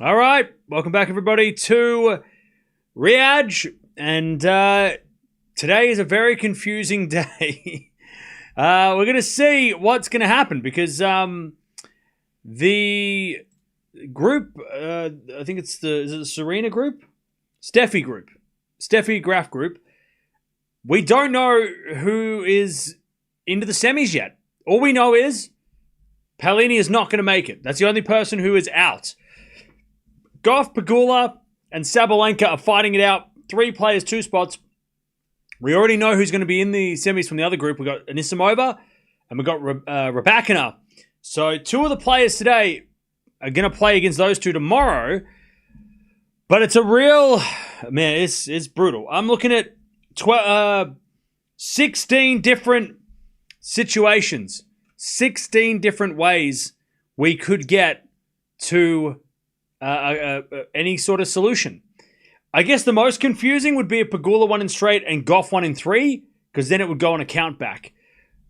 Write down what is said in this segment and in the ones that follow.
All right, welcome back, everybody, to Riyadh, and today is a very confusing day. We're going to see what's going to happen because the group, I think it's the Serena group? Steffi Graf group. We don't know who is into the semis yet. All we know is Paolini is not going to make it. That's the only person who is out. Gauff, Pegula, and Sabalenka are fighting it out. 3 players, 2 spots. We already know who's going to be in the semis from the other group. We've got Anisimova and we've got Raducanu. So 2 of the players today are going to play against those 2 tomorrow. But it's a real... Man, it's brutal. I'm looking at 16 different situations. 16 different ways we could get to any sort of solution. I guess the most confusing would be if Pegula won in straight and Gauff won in 3, because then it would go on a count back.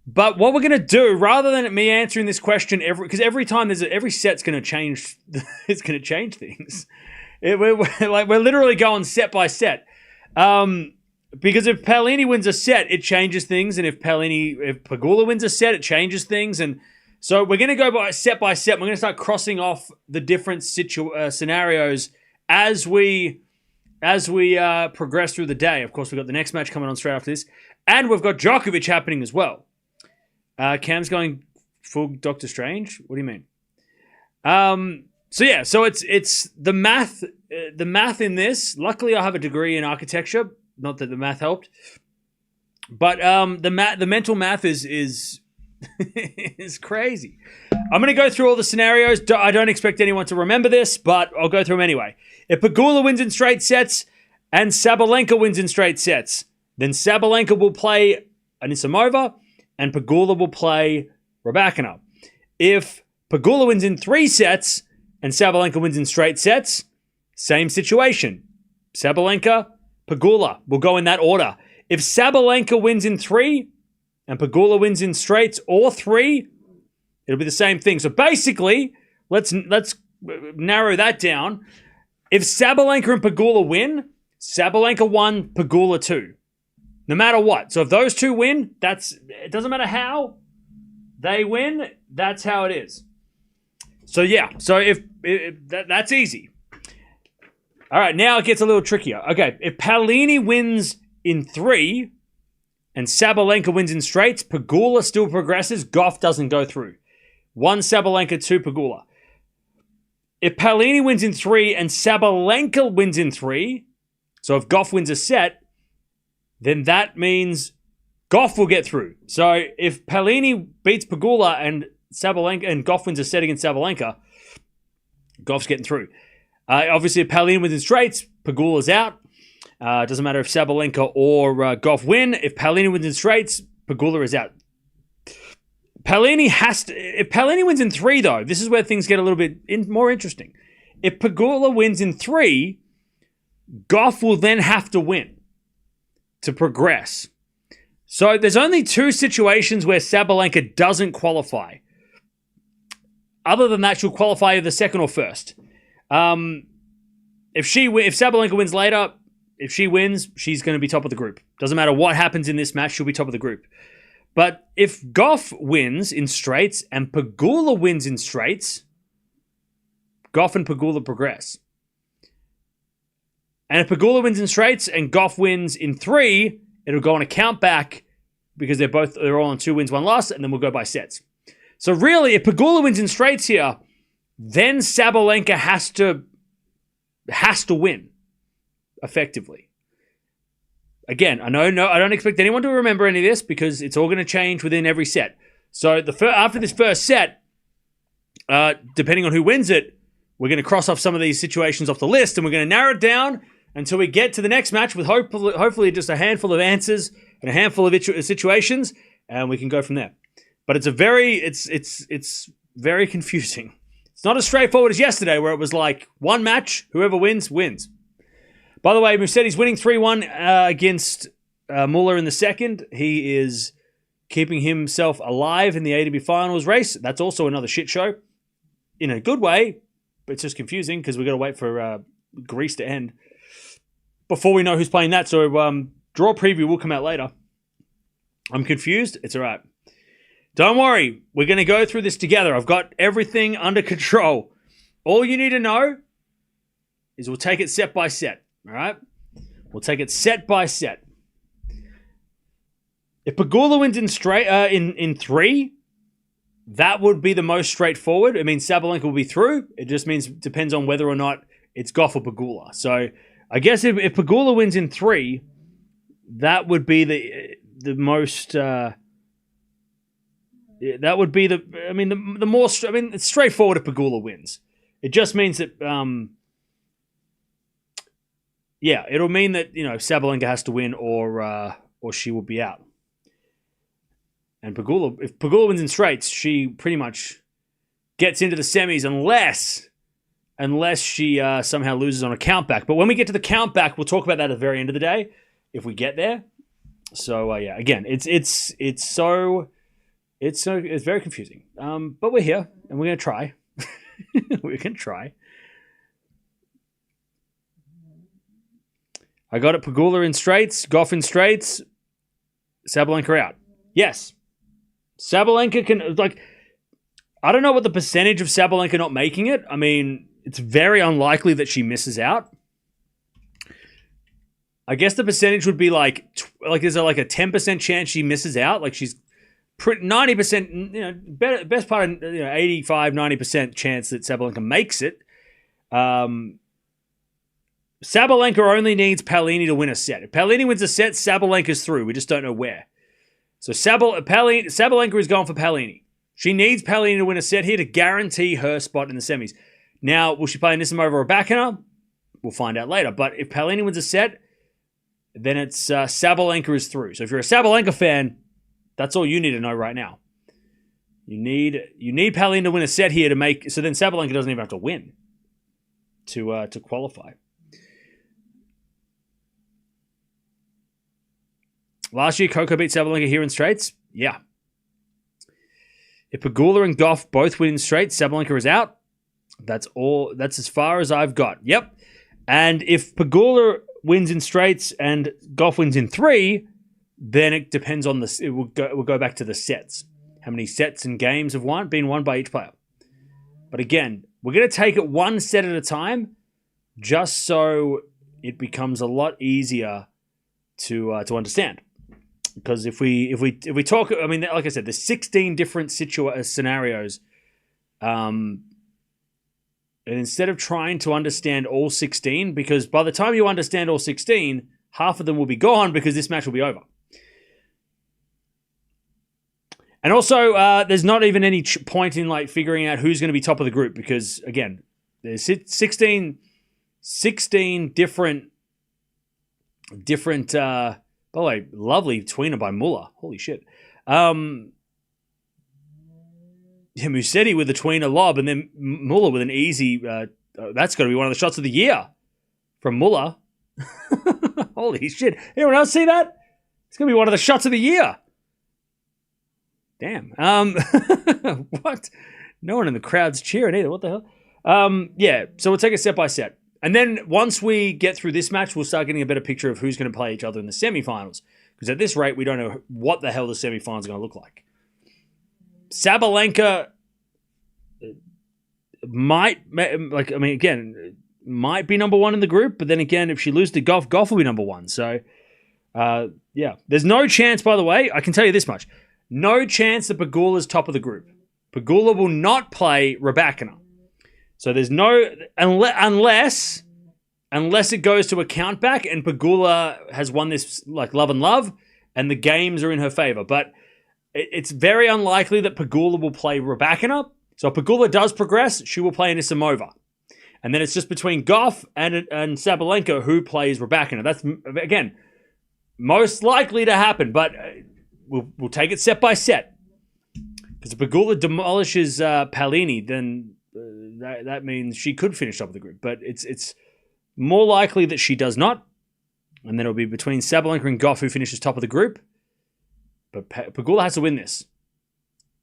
But what we're going to do, rather than me answering this question because every time every set's going to change, it's going to change things. We're literally going set by set. Because if Paolini wins a set, it changes things, and if Pegula wins a set, it changes things, and so we're going to go by set. We're going to start crossing off the different scenarios as we progress through the day. Of course, we've got the next match coming on straight after this, and we've got Djokovic happening as well. Cam's going full Doctor Strange. What do you mean? So it's the math. The math in this. Luckily, I have a degree in architecture. Not that the math helped, but the mental math is is crazy. I'm going to go through all the scenarios. I don't expect anyone to remember this, but I'll go through them anyway. If Pegula wins in straight sets and Sabalenka wins in straight sets, then Sabalenka will play Anisimova and Pegula will play Raducanu. If Pegula wins in 3 sets and Sabalenka wins in straight sets, same situation. Sabalenka, Pegula will go in that order. If Sabalenka wins in 3 and Pegula wins in straights or 3, it'll be the same thing. So basically, let's narrow that down. If Sabalenka and Pegula win, Sabalenka 1, Pegula 2. No matter what. So if those 2 win, it doesn't matter how they win, that's how it is. So yeah, that's easy. All right, now it gets a little trickier. Okay, if Paolini wins in 3 and Sabalenka wins in straights, Pegula still progresses. Gauff doesn't go through. 1 Sabalenka, 2 Pegula. If Paolini wins in 3 and Sabalenka wins in 3, so if Gauff wins a set, then that means Gauff will get through. So if Paolini beats Pegula and Gauff wins a set against Sabalenka, Gauff's getting through. Obviously, if Paolini wins in straights, Pegula's out. It doesn't matter if Sabalenka or Gauff win. If Paolini wins in straights, Pegula is out. If Paolini wins in 3, though, this is where things get a little bit more interesting. If Pegula wins in 3, Gauff will then have to win to progress. So there's only 2 situations where Sabalenka doesn't qualify. Other than that, she'll qualify either second or first. If Sabalenka wins later, if she wins, she's going to be top of the group. Doesn't matter what happens in this match, she'll be top of the group. But if Gauff wins in straights and Pegula wins in straights, Gauff and Pegula progress. And if Pegula wins in straights and Gauff wins in 3, it'll go on a count back because they're all on 2 wins, 1 loss, and then we'll go by sets. So really, if Pegula wins in straights here, then Sabalenka has to win effectively. Again, I don't expect anyone to remember any of this because it's all going to change within every set. So after this first set, depending on who wins it, we're going to cross off some of these situations off the list and we're going to narrow it down until we get to the next match with hopefully just a handful of answers and a handful of situations, and we can go from there. But it's very confusing. It's not as straightforward as yesterday where it was like one match, whoever wins, wins. By the way, Musetti's winning 3-1 against Muller in the second. He is keeping himself alive in the ATP Finals race. That's also another shit show. In a good way, it's just confusing because we've got to wait for Greece to end before we know who's playing that. So draw preview will come out later. I'm confused. It's all right. Don't worry. We're going to go through this together. I've got everything under control. All you need to know is we'll take it set by set. All right? We'll take it set by set. If Pegula wins in 3, that would be the most straightforward. It means Sabalenka will be through. It just means depends on whether or not it's Gauff or Pegula. So I guess if Pegula wins in 3, that would be the most. That would be the more. It's straightforward if Pegula wins. It just means that. It'll mean that Sabalenka has to win or she will be out. And if Pegula wins in straights, she pretty much gets into the semis unless she somehow loses on a countback. But when we get to the countback, we'll talk about that at the very end of the day if we get there. So again, it's very confusing. But we're here and we're gonna try. We can try. I got it. Pegula in straights, Gauff in straights, Sabalenka out. Yes. Sabalenka can, I don't know what the percentage of Sabalenka not making it. I mean, it's very unlikely that she misses out. I guess the percentage would be there's a 10% chance she misses out. Like she's 90%, best part of 85, 90% chance that Sabalenka makes it. Sabalenka only needs Paolini to win a set. If Paolini wins a set, Sabalenka's through. We just don't know where. So Sabalenka is going for Paolini. She needs Paolini to win a set here to guarantee her spot in the semis. Now, will she play Anisimova or Raducanu? We'll find out later. But if Paolini wins a set, then it's Sabalenka is through. So if you're a Sabalenka fan, that's all you need to know right now. You need Paolini to win a set here to make. So then Sabalenka doesn't even have to win to qualify. Last year, Coco beat Sabalenka here in straights. Yeah. If Pegula and Gauff both win in straights, Sabalenka is out. That's all. That's as far as I've got. Yep. And if Pegula wins in straights and Gauff wins in 3, then it depends on this. It will go back to the sets. How many sets and games have been won by each player? But again, we're going to take it one set at a time, just so it becomes a lot easier to understand. Because if we talk, I mean, like I said, there's 16 different scenarios, and instead of trying to understand all 16, because by the time you understand all 16, half of them will be gone because this match will be over. And also, there's not even any point in figuring out who's going to be top of the group because again, there's 16 different. By the way, lovely tweener by Muller. Holy shit. Musetti with the tweener lob, and then Muller with an easy. That's got to be one of the shots of the year from Muller. Holy shit! Anyone else see that? It's going to be one of the shots of the year. Damn. What? No one in the crowd's cheering either. What the hell? Yeah. So we'll take it set by set. And then once we get through this match, we'll start getting a better picture of who's going to play each other in the semifinals. Because at this rate, we don't know what the hell the semifinals are going to look like. Sabalenka might be number 1 in the group. But then again, if she loses to Gauff, Gauff will be number 1. So, yeah. There's no chance, by the way, I can tell you this much. No chance that Pegula's top of the group. Pegula will not play Raducanu. So there's no, unless it goes to a countback and Pegula has won this love and love and the games are in her favor. But it's very unlikely that Pegula will play Raducanu. So if Pegula does progress, she will play Anisimova. And then it's just between Gauff and Sabalenka who plays Raducanu. That's, again, most likely to happen, but we'll take it set by set. Because if Pegula demolishes Paolini, then that means she could finish top of the group. But it's more likely that she does not. And then it'll be between Sabalenka and Gauff who finishes top of the group. But Pegula has to win this.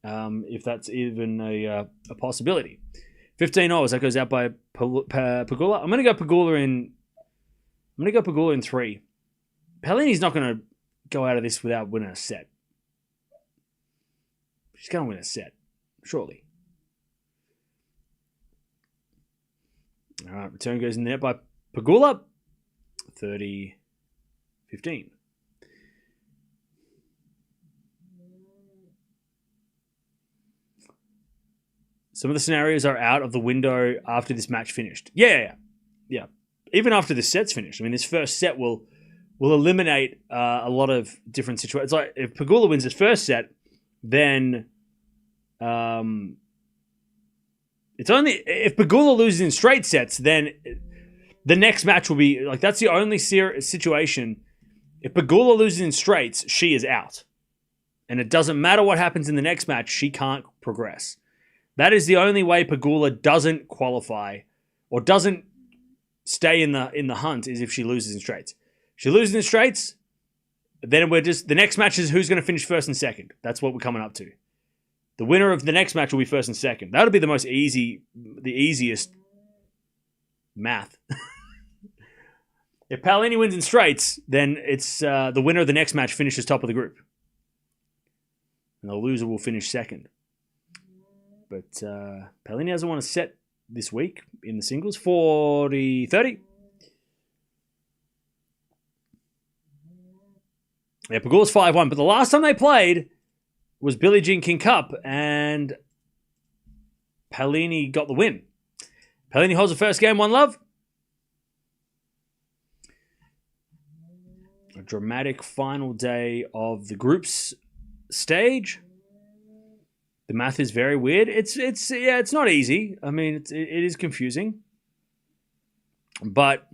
If that's even a possibility. $15. That goes out by Pegula. I'm going to go Pegula in 3. Paolini's not going to go out of this without winning a set. She's going to win a set, surely. All right, return goes in there by Pegula. 30-15. Some of the scenarios are out of the window after this match finished. Yeah. Even after the set's finished. I mean, this first set will eliminate a lot of different situations. Like if Pegula wins his first set, then it's only if Pegula loses in straight sets, then the next match will be like that's the only situation. If Pegula loses in straights, she is out, and it doesn't matter what happens in the next match. She can't progress. That is the only way Pegula doesn't qualify or doesn't stay in the hunt is if she loses in straights. She loses in straights, then the next match is who's going to finish first and second. That's what we're coming up to. The winner of the next match will be first and second. That'll be the easiest math. If Paolini wins in straights, then it's the winner of the next match finishes top of the group. And the loser will finish second. But Paolini hasn't won a set this week in the singles. 40-30. Yeah, Pegula's 5-1. But the last time they played was Billie Jean King Cup, and Paolini got the win. Paolini holds the first game, 1-love. A dramatic final day of the groups stage. The math is very weird. It's not easy. I mean, it is confusing, but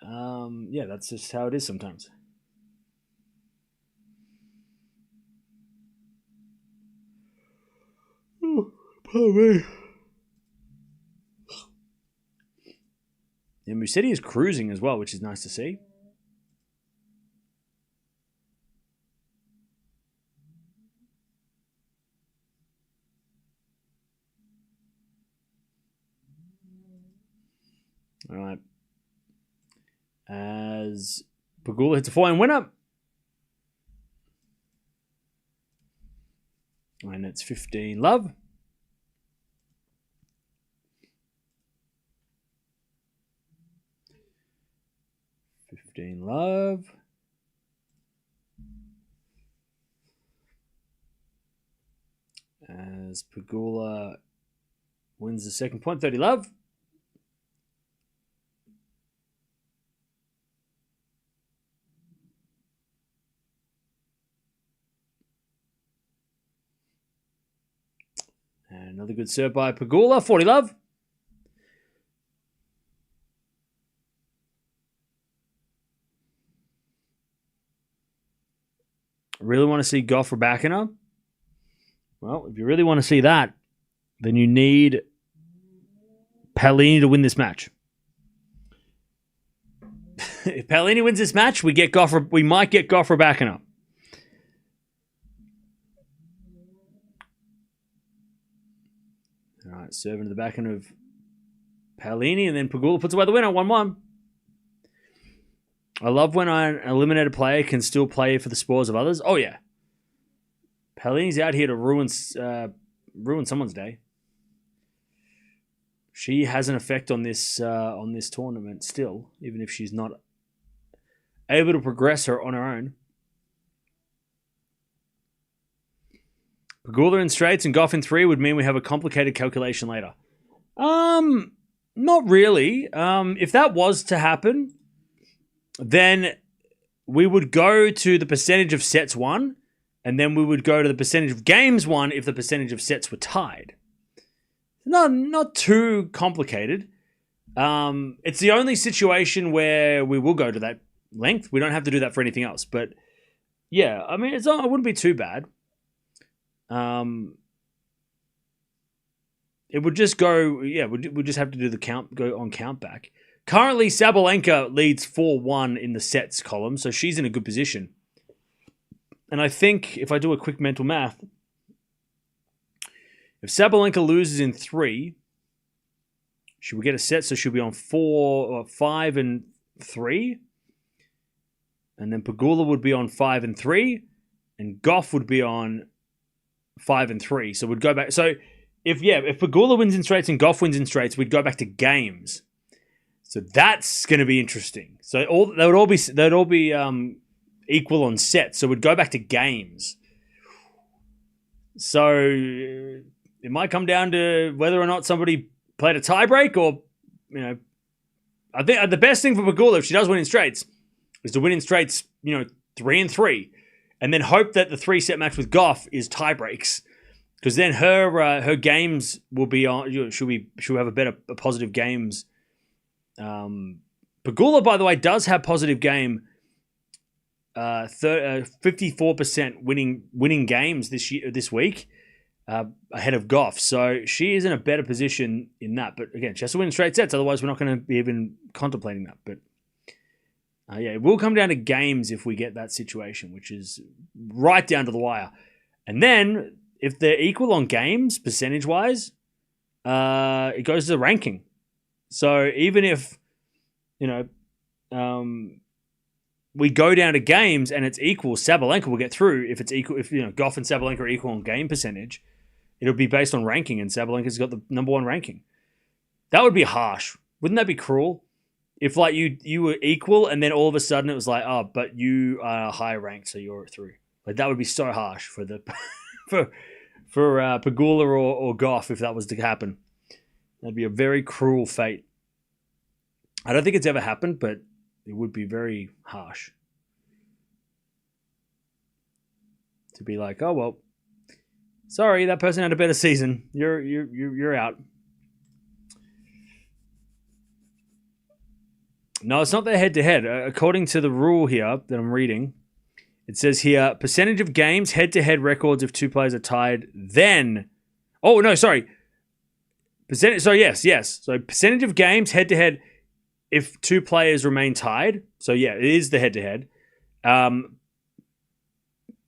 that's just how it is sometimes. Oh, pardon me. Yeah, Musetti is cruising as well, which is nice to see. All right. As Pegula hits a 4-1 winner. And it's 15-love. Love. As Pegula wins the second point, 30-love. And another good serve by Pegula, 40-love. Really want to see Gauff or Raducanu? Well, if you really want to see that, then you need Paolini to win this match. If Paolini wins this match, we might get Gauff or Raducanu. All right, serving to the backhand of Paolini, and then Pegula puts away the winner, 1-1. I love when an eliminated player can still play for the spores of others. Oh, yeah. Paolini's out here to ruin someone's day. She has an effect on this tournament still, even if she's not able to progress her on her own. Pegula in straights and Gauff in 3 would mean we have a complicated calculation later. Not really. If that was to happen, then we would go to the percentage of sets won, and then we would go to the percentage of games won if the percentage of sets were tied. Not too complicated. It's the only situation where we will go to that length. We don't have to do that for anything else. But yeah, I mean, it wouldn't be too bad. It would just go, we'd just have to do the go on count back. Currently, Sabalenka leads 4-1 in the sets column, so she's in a good position. And I think if I do a quick mental math, If Sabalenka loses in 3, she will get a set, so she'll be on 5 and 3. And then Pegula would be on 5 and 3. And Gauff would be on 5 and 3. So we'd go back. So if Pegula wins in straights and Gauff wins in straights, we'd go back to games. So that's going to be interesting. So they would all be equal on sets. So we'd go back to games. So it might come down to whether or not somebody played a tiebreak, or I think the best thing for Pegula, if she does win in straights, is to win in straights 3 and 3, and then hope that the 3-set match with Gauff is tiebreaks, because then her games will be on. She'll have a positive games. Pegula, by the way, does have positive game. 54% winning games this week, ahead of Gauff. So she is in a better position in that. But again, she has to win straight sets. Otherwise, we're not going to be even contemplating that. But it will come down to games if we get that situation, which is right down to the wire. And then if they're equal on games, percentage-wise, it goes to the ranking. So even if, we go down to games and it's equal, Sabalenka will get through. If it's equal, if Gauff and Sabalenka are equal on game percentage, it'll be based on ranking, and Sabalenka's got the number 1 ranking. That would be harsh. Wouldn't that be cruel? If you were equal and then all of a sudden it was like, oh, but you are higher ranked, so you're through. Like, that would be so harsh for the for Pegula or Gauff if that was to happen. That'd be a very cruel fate. I don't think it's ever happened, but it would be very harsh to be like, oh well, sorry, that person had a better season. You're out. No, it's not their head-to-head. According to the rule here that I'm reading, it says here, percentage of games, head-to-head records if 2 players are tied, then... Oh, no, sorry. Percentage. So, yes. So, percentage of games, head-to-head, if 2 players remain tied. So, yeah, it is the head-to-head. So,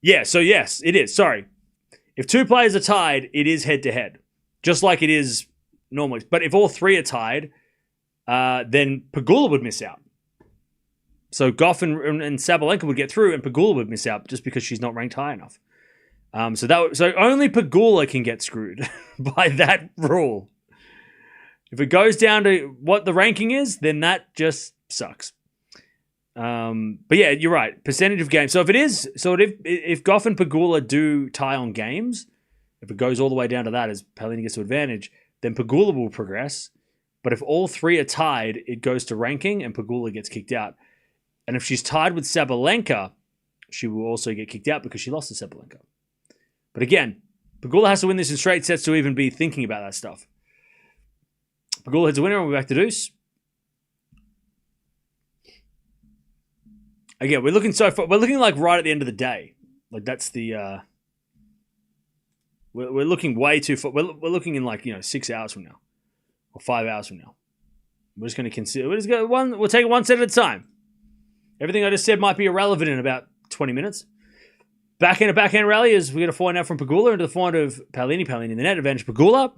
yes, it is. Sorry. If 2 players are tied, it is head-to-head. Just like it is normally. But if all 3 are tied... then Pegula would miss out. So Gauff and Sabalenka would get through, and Pegula would miss out just because she's not ranked high enough. So only Pegula can get screwed by that rule. If it goes down to what the ranking is, then that just sucks. But yeah, you're right. Percentage of games. So if Gauff and Pegula do tie on games, if it goes all the way down to that as Paolini gets to advantage, then Pegula will progress. But if all 3 are tied, it goes to ranking and Pegula gets kicked out. And if she's tied with Sabalenka, she will also get kicked out because she lost to Sabalenka. But again, Pegula has to win this in straight sets to even be thinking about that stuff. Pegula hits a winner and we're back to deuce. Again, we're looking like right at the end of the day. Like that's the... We're looking way too far. We're looking in 6 hours from now. Or 5 hours from now. We're just going to consider. We'll take it one set at a time. Everything I just said might be irrelevant in about 20 minutes. Backhand rally is we get a forehand out from Pegula into the forehand of Paolini. Paolini in the net, advantage Pegula.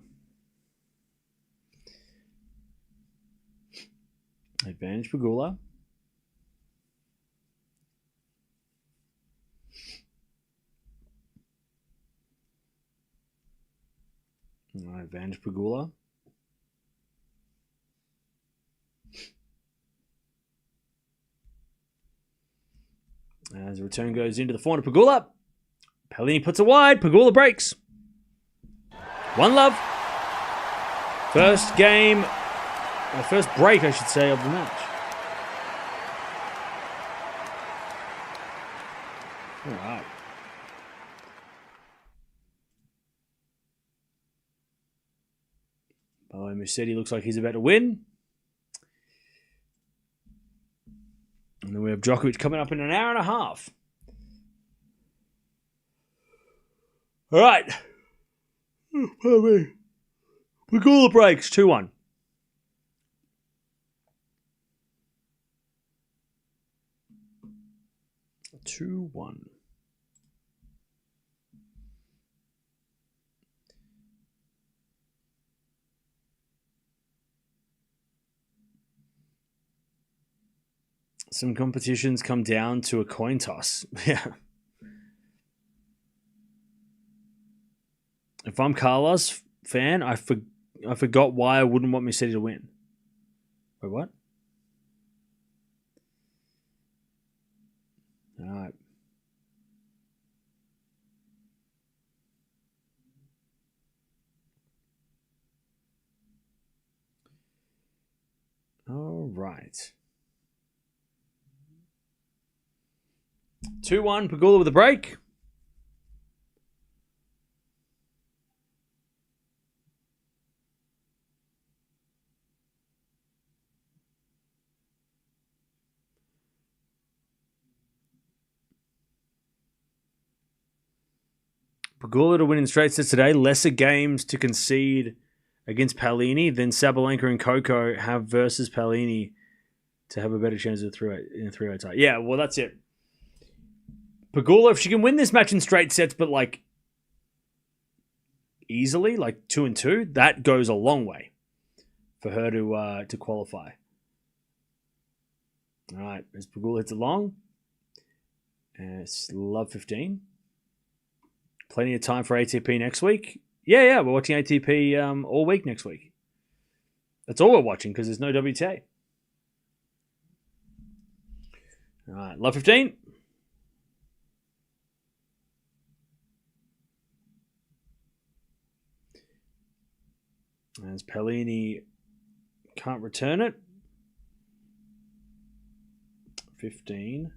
Advantage Pegula. Advantage Pegula. As the return goes into the forehand of Pegula. Paolini puts it wide. Pegula breaks. 1 love. First game, or first break, I should say, of the match. All right. Paolo Musetti looks like he's about to win. And then we have Djokovic coming up in an hour and a half. All right. Pardon me. Pegula breaks 2-1. Two-one. 2-1. Some competitions come down to a coin toss. Yeah. If I'm Carlos fan, I forgot why I wouldn't want Musetti to win. Wait, what? All right. All right. 2-1, Pegula with a break. Pegula to win in straight sets today. Lesser games to concede against Paolini than Sabalenka and Coco have versus Paolini to have a better chance of in a 3-0 tie. Yeah, well, that's it. Pegula, if she can win this match in straight sets, but like easily, like 2-2, that goes a long way for her to qualify. All right, as Pegula hits it long, it's love 15. Plenty of time for ATP next week. Yeah, we're watching ATP all week next week. That's all we're watching because there's no WTA. All right, love 15. As Paolini can't return it. 15.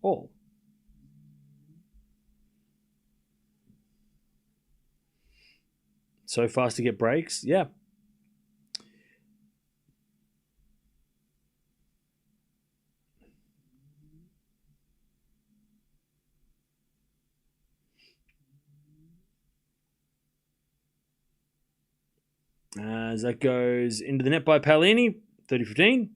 All. So fast to get breaks. Yeah. As that goes into the net by Paolini, 30-15.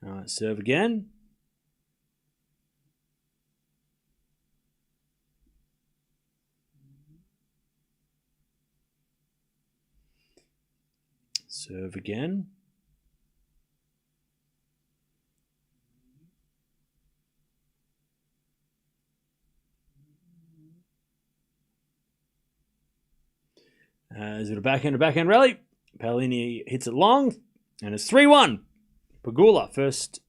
All right, serve again. Serve again. Is it a backhand rally? Paolini hits it long, and it's 3-1. Pegula, first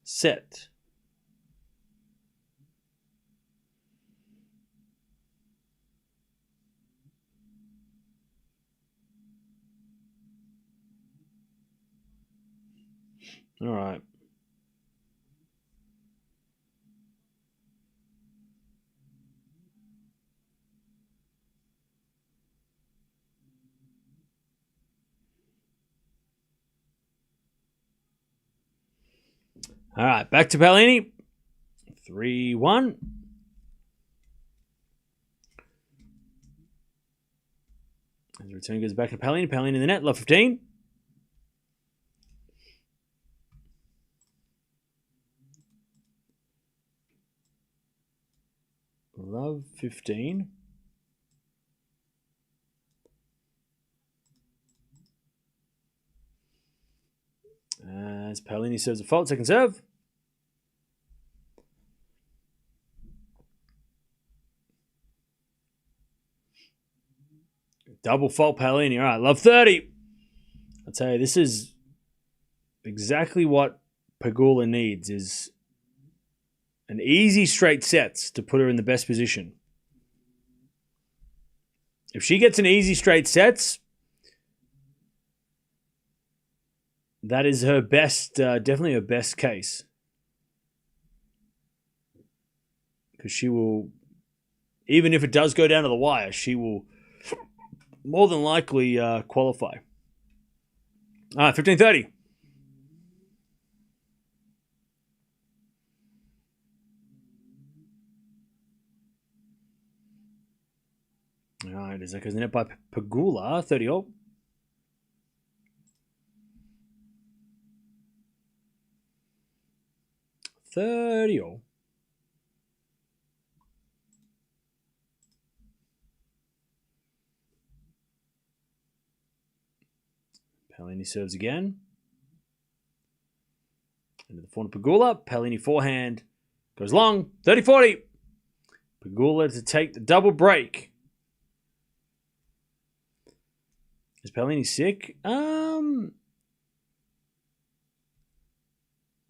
set. All right. All right, back to Paolini. 3-1. As the return goes back to Paolini. Paolini in the net, love 15. Love 15. As Paolini serves a fault, second serve. Double fault Paolini. All right, love 30. I'll tell you, this is exactly what Pegula needs, is an easy straight sets to put her in the best position. If she gets an easy straight sets, that is her best, definitely her best case. Because she will, even if it does go down to the wire, she will more than likely qualify. All right, 15-30. All right, Osaka goes in net by Pegula, 30-all. Paolini serves again. Into the forehand Pegula. Paolini forehand goes long. 30-40. Pegula to take the double break. Is Paolini sick?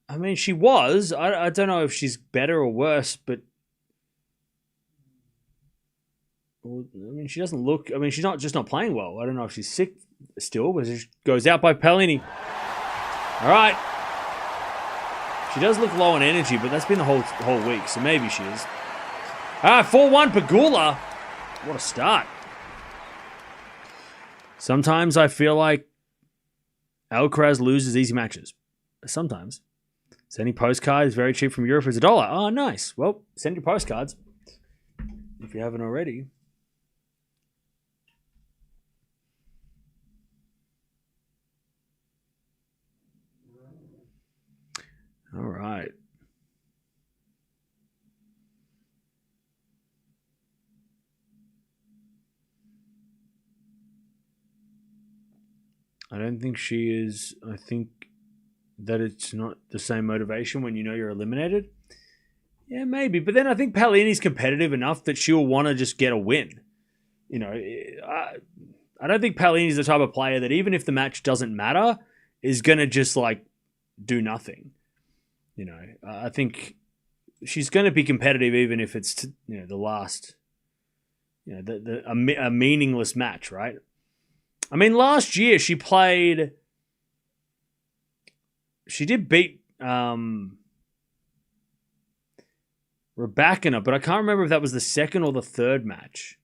I mean, she was. I don't know if she's better or worse, but I mean, she doesn't look. I mean, she's not playing well. I don't know if she's sick still, but she goes out by Paolini. All right. She does look low on energy, but that's been the whole week, so maybe she is. All right, 4-1 Pegula. What a start. Sometimes I feel like Alcaraz loses easy matches. Sometimes. Sending postcards very cheap from Europe is $1. Oh, nice. Well, send your postcards if you haven't already. All right. I don't think she is. I think that it's not the same motivation when you know you're eliminated. Yeah, maybe. But then I think Paolini's competitive enough that she'll want to just get a win. You know, I don't think Paolini's the type of player that even if the match doesn't matter, is going to just like do nothing. You know, I think she's going to be competitive even if it's the last, a meaningless match, right? I mean, last year she did beat Raducanu, but I can't remember if that was the second or the third match.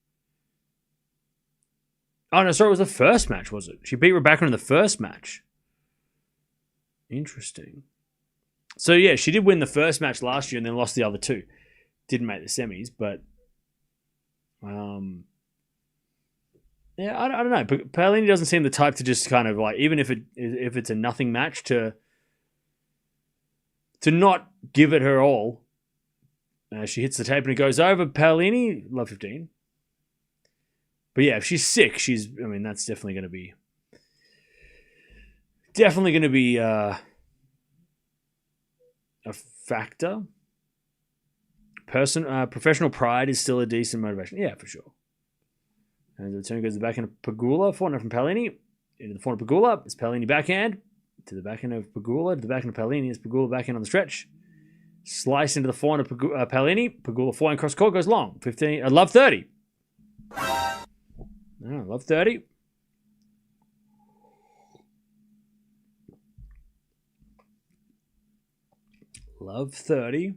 Oh, no, sorry, it was the first match, was it? She beat Raducanu in the first match. Interesting. So, yeah, she did win the first match last year and then lost the other two. Didn't make the semis, but... yeah, I don't know. Paolini doesn't seem the type to just kind of like, even if it's a nothing match, to not give it her all. She hits the tape and it goes over. Paolini, love 15. But yeah, if she's sick, that's definitely going to be a factor. Professional pride is still a decent motivation. Yeah, for sure. And the return goes to the backhand of Pegula, forehand from Paolini. Into the forehand of Pegula. It's Paolini backhand. To the backhand of Pegula. To the backhand of Paolini. It's Pegula backhand on the stretch. Slice into the forehand of Paolini. Pegula forehand cross court goes long. 15. Love 30. Love 30. Love 30.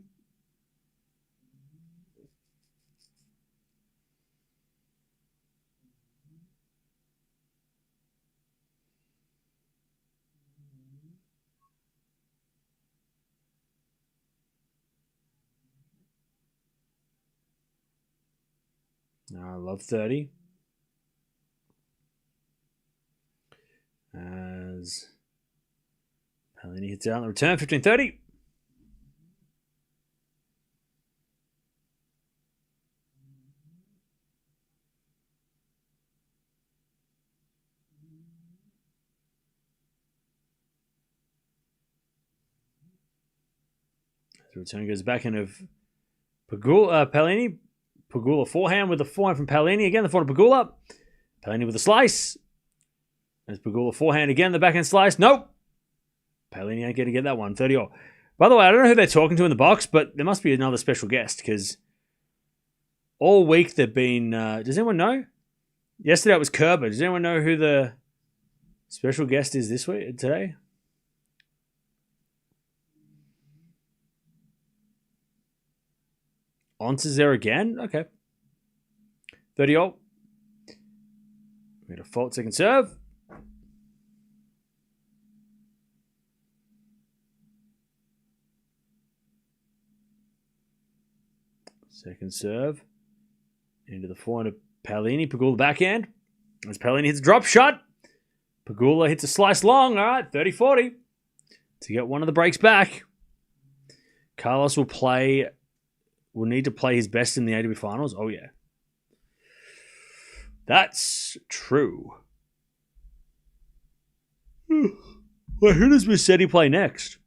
Love 30. As Paolini hits out on the return, 15-30. The return goes back in of Paolini. Pegula forehand with the forehand from Paolini. Again, the forehand of Pegula. Paolini with a slice. There's Pegula forehand again, the backhand slice. Nope. Paolini ain't going to get that one. 30-all. By the way, I don't know who they're talking to in the box, but there must be another special guest because all week they've been... does anyone know? Yesterday it was Kerber. Does anyone know who the special guest is this week, today? Ons there again? Okay. 30-all. We got a fault second serve. Second serve. Into the forehand of Paolini, Pegula backhand. As Paolini hits a drop shot, Pegula hits a slice long. All right, 30-40 to get one of the breaks back. Carlos will need to play his best in the ATP Finals. Oh, yeah. That's true. Well, who does Musetti play next?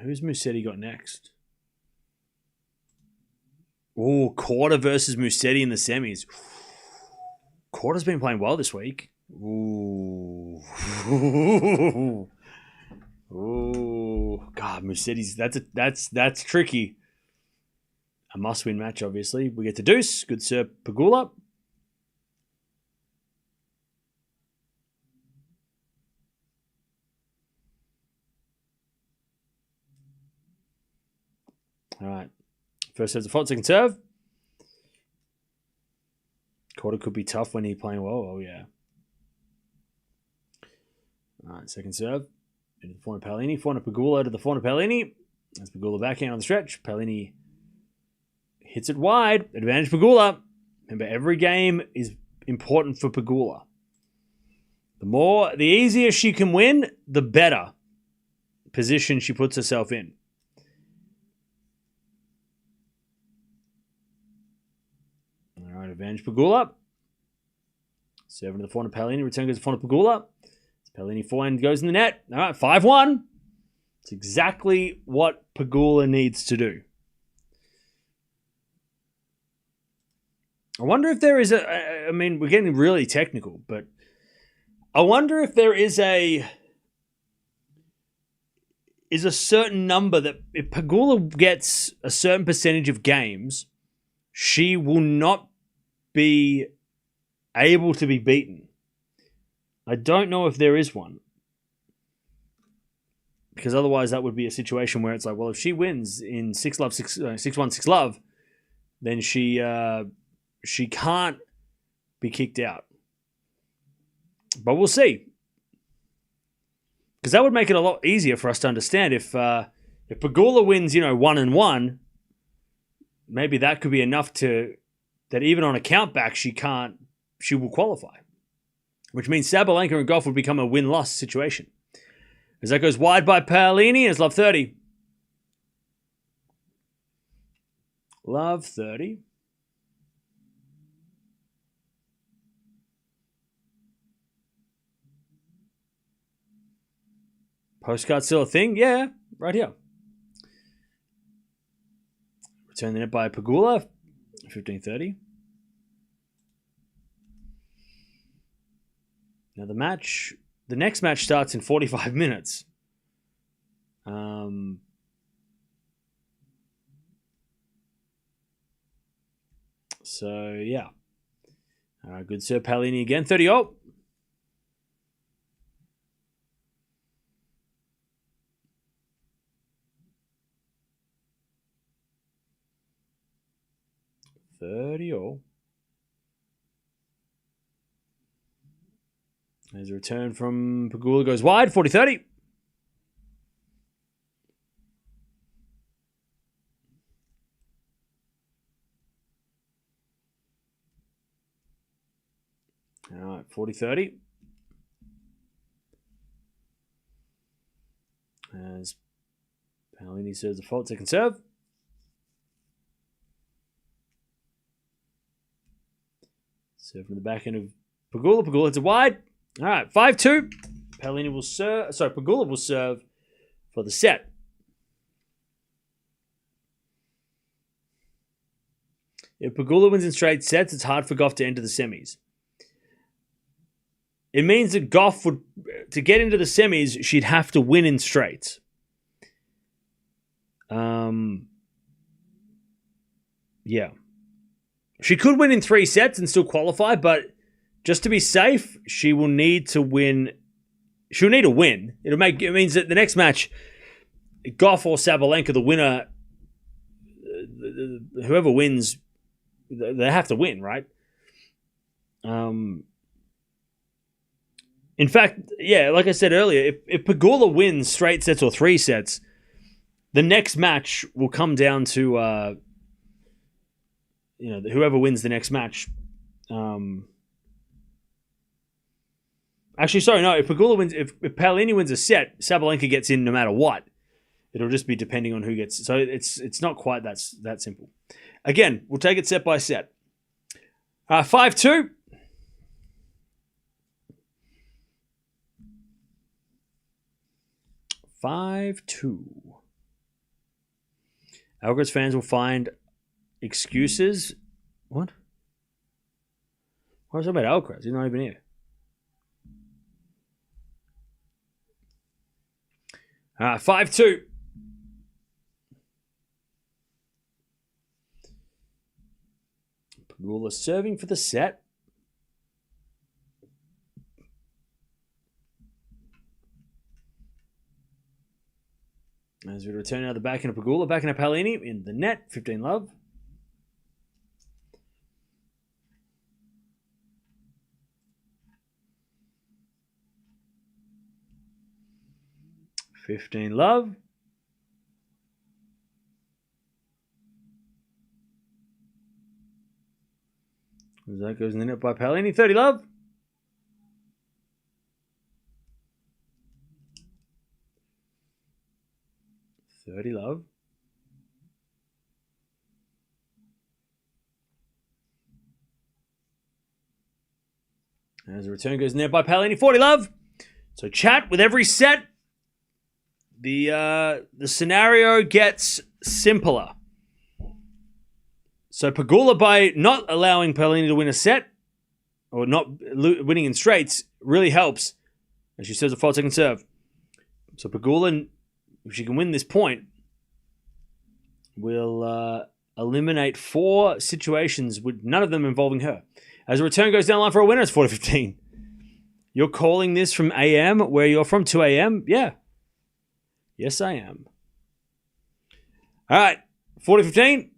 Who's Musetti got next? Oh, Korda versus Musetti in the semis. Korda's been playing well this week. Ooh. Ooh. God, Musetti's that's tricky. A must-win match, obviously. We get to deuce. Good serve, Pegula. All right. First serve's a fault, second serve. Korda could be tough when he's playing well. Oh, yeah. All right, second serve. Into the forehand Paolini. Forehand Pegula to the forehand Paolini. That's Pegula backhand on the stretch. Paolini hits it wide. Advantage Pegula. Remember, every game is important for Pegula. The easier she can win, the better position she puts herself in. All right, advantage Pegula. Serving to the forehand Paolini. Return goes to the forehand Pegula. Paolini forehand goes in the net. All right, 5-1. It's exactly what Pegula needs to do. I wonder if there is I mean, we're getting really technical, but I wonder if there is a certain number that if Pegula gets a certain percentage of games, she will not be able to be beaten. I don't know if there is one. Because otherwise that would be a situation where it's like, well, if she wins in 6-love, 6-1, 6-love, then she can't be kicked out. But we'll see. Because that would make it a lot easier for us to understand. If Pegula wins, 1-1, maybe that could be enough that even on a countback she will qualify. Which means Sabalenka and Gauff would become a win-loss situation. As that goes wide by Paolini, it's love 30. Love 30. Postcard still a thing? Yeah, right here. Return the net by Pegula, 15-30. Now the next match starts in 45 minutes. So, yeah. Good serve, Paolini again, 30-0. There's a return from Pegula, goes wide, 40-30. All right, 40-30. As Paolini serves the fault, second serve. Serve from the back end of Pegula. Pegula hits it wide. All right, 5-2. Pegula will serve for the set. If Pegula wins in straight sets, it's hard for Gauff to enter the semis. It means that Gauff to get into the semis, she'd have to win in straights. Yeah. She could win in 3 sets and still qualify, but just to be safe, she will need to win. She'll need a win. It means that the next match, Gauff or Sabalenka, the winner, whoever wins, they have to win, right? In In fact, yeah, like I said earlier, if Pegula wins straight sets or 3 sets, the next match will come down to whoever wins the next match. Actually, sorry, no. If Pegula wins, if Paolini wins a set, Sabalenka gets in no matter what. It'll just be depending on who gets. So it's not quite that simple. Again, we'll take it set by set. 5-2. Alcaraz fans will find excuses. What? What was that about Alcaraz? He's not even here. 5-2. Pegula serving for the set. As we return out of the backhand of Pegula, backhand of Paolini in the net. 15 love. That goes in the net by Paolini. 30 love. As the return goes in there by Paolini. 40 love. So chat with every set. The scenario gets simpler. So Pegula, by not allowing Paolini to win a set, or not winning in straights, really helps. And she serves a 5-second serve. So Pegula, if she can win this point, will eliminate 4 situations with none of them involving her. As the return goes down the line for a winner, it's 4-15. You're calling this from AM, where you're from, 2 AM? Yeah. Yes, I am. All right, 40-15.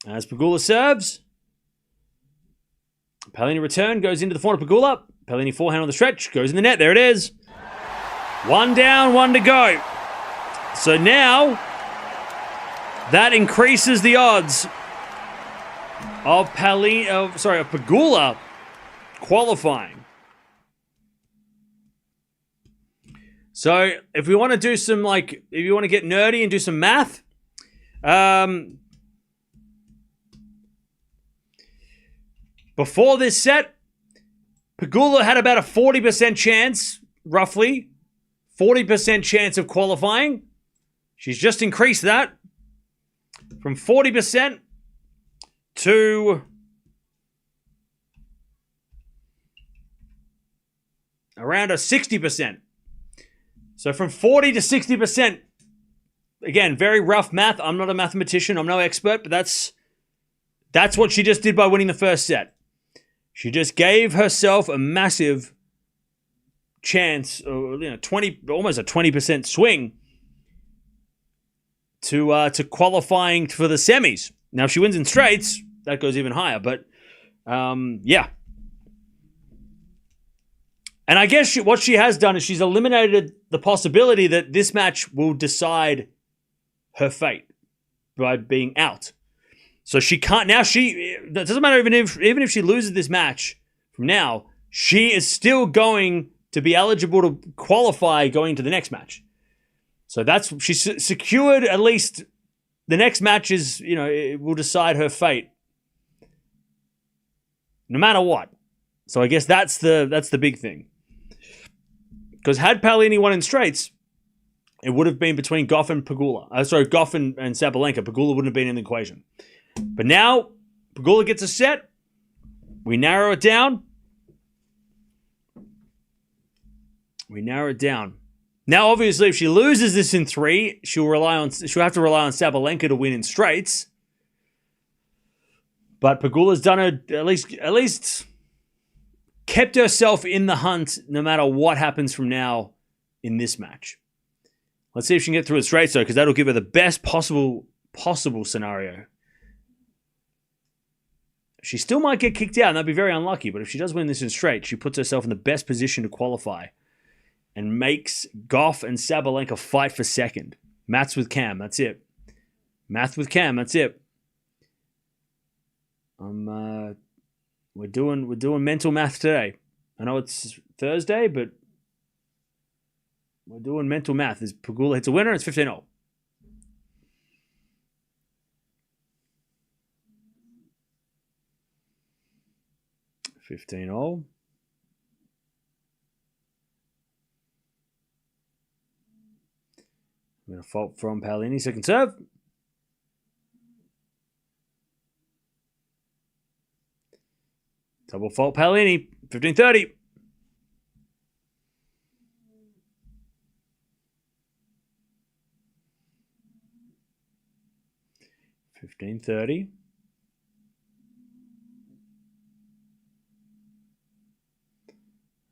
As Pegula serves, Paolini return goes into the forehand of Pegula. Paolini forehand on the stretch, goes in the net. There it is. 1 down, 1 to go. So now, that increases the odds of Pegula qualifying. So if we want to do some, if you want to get nerdy and do some math, before this set, Pegula had about a 40% chance, roughly, 40% chance of qualifying. She's just increased that from 40% to around a 60%. So from 40 to 60%, again, very rough math. I'm not a mathematician. I'm no expert, but that's what she just did by winning the first set. She just gave herself a massive chance, or almost a 20% swing to qualifying for the semis. Now, if she wins in straights, that goes even higher. But yeah. And I guess what she has done is she's eliminated the possibility that this match will decide her fate by being out. So she can't now. It doesn't matter even if she loses this match from now, she is still going to be eligible to qualify going to the next match. So she's secured at least the next match is it will decide her fate, no matter what. So I guess that's the big thing. Because had Paolini won in straights, it would have been between Gauff and Pegula. Gauff and Sabalenka. Pegula wouldn't have been in the equation. But now, Pegula gets a set. We narrow it down. Now, obviously, if she loses this in 3, she'll have to rely on Sabalenka to win in straights. But Pegula's done at least kept herself in the hunt no matter what happens from now in this match. Let's see if she can get through the straights, though, because that'll give her the best possible scenario. She still might get kicked out, and that'd be very unlucky. But if she does win this in straight, she puts herself in the best position to qualify and makes Gauff and Sabalenka fight for second. Maths with Cam, that's it. Math with Cam, that's it. We're doing mental math today. I know it's Thursday, but we're doing mental math. As Pegula hits a winner, it's 15-0. I'm going to fault from Paolini, second serve. Double fault Paolini, 15-30.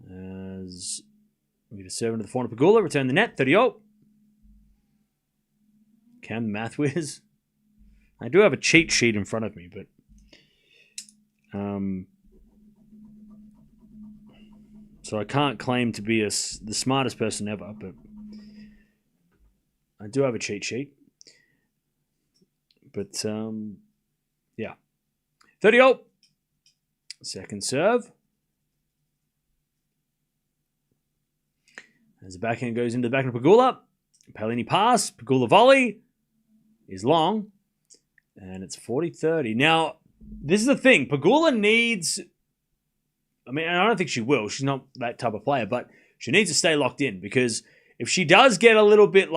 As we get a serve into the forehand of Pegula, return the net, 30-0. Cam the math whiz. I do have a cheat sheet in front of me, but so I can't claim to be the smartest person ever, but I do have a cheat sheet. But yeah, 30-0. Second serve. As the backhand goes into the backhand of Pegula, Paolini pass, Pegula volley is long, and it's 40-30. Now, this is the thing. Pegula needs, I mean, I don't think she will. She's not that type of player, but she needs to stay locked in, because if she does get a little bit,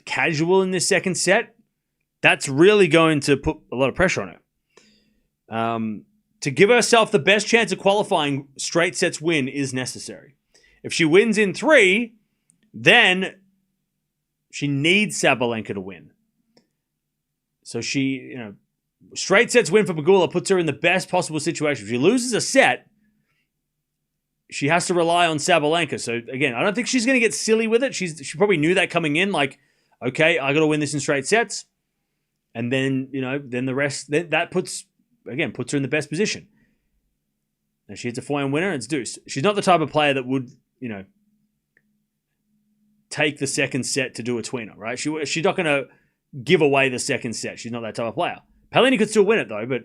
casual in this second set, that's really going to put a lot of pressure on her. To give herself the best chance of qualifying, straight sets win is necessary. If she wins in 3, then she needs Sabalenka to win. So straight sets win for Pegula puts her in the best possible situation. If she loses a set, she has to rely on Sabalenka. So again, I don't think she's going to get silly with it. She probably knew that coming in, okay, I got to win this in straight sets. And then, then the rest, that puts her in the best position. And she hits a forehand winner, and it's deuce. She's not the type of player that would, take the second set to do a tweener, right? She's not going to give away the second set. She's not that type of player. Paolini could still win it, though, but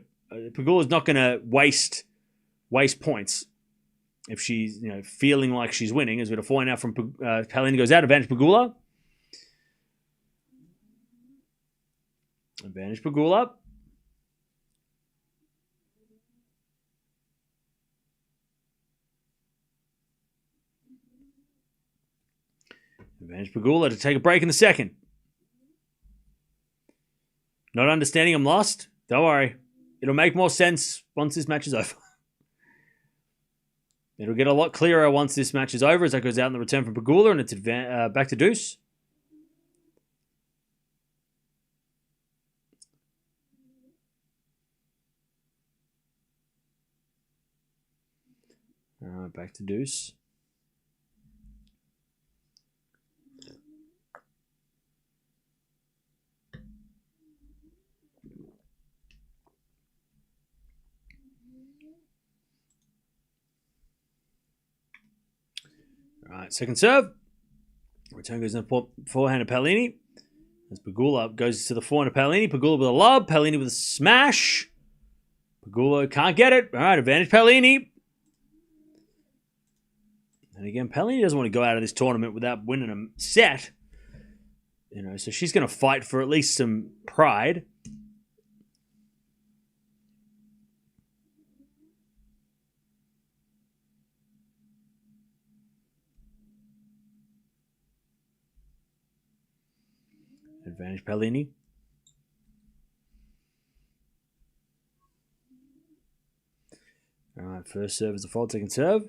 Pegula's not going to waste points if she's, feeling like she's winning. As we had a forehand out from Paolini goes out, advantage Pegula. Advantage Pegula. Advantage Pegula to take a break in the second. Not understanding, I'm lost. Don't worry. It'll make more sense once this match is over. It'll get a lot clearer once this match is over, as that goes out in the return from Pegula, and it's back to deuce. All right, back to deuce. All right, second serve. Return goes in the forehand of Paolini. As Pegula goes to the forehand of Paolini. Pegula with a lob. Paolini with a smash. Pegula can't get it. All right, advantage Paolini. And again, Paolini doesn't want to go out of this tournament without winning a set. So she's going to fight for at least some pride. Advantage Paolini. All right, first serve is a fault, second serve.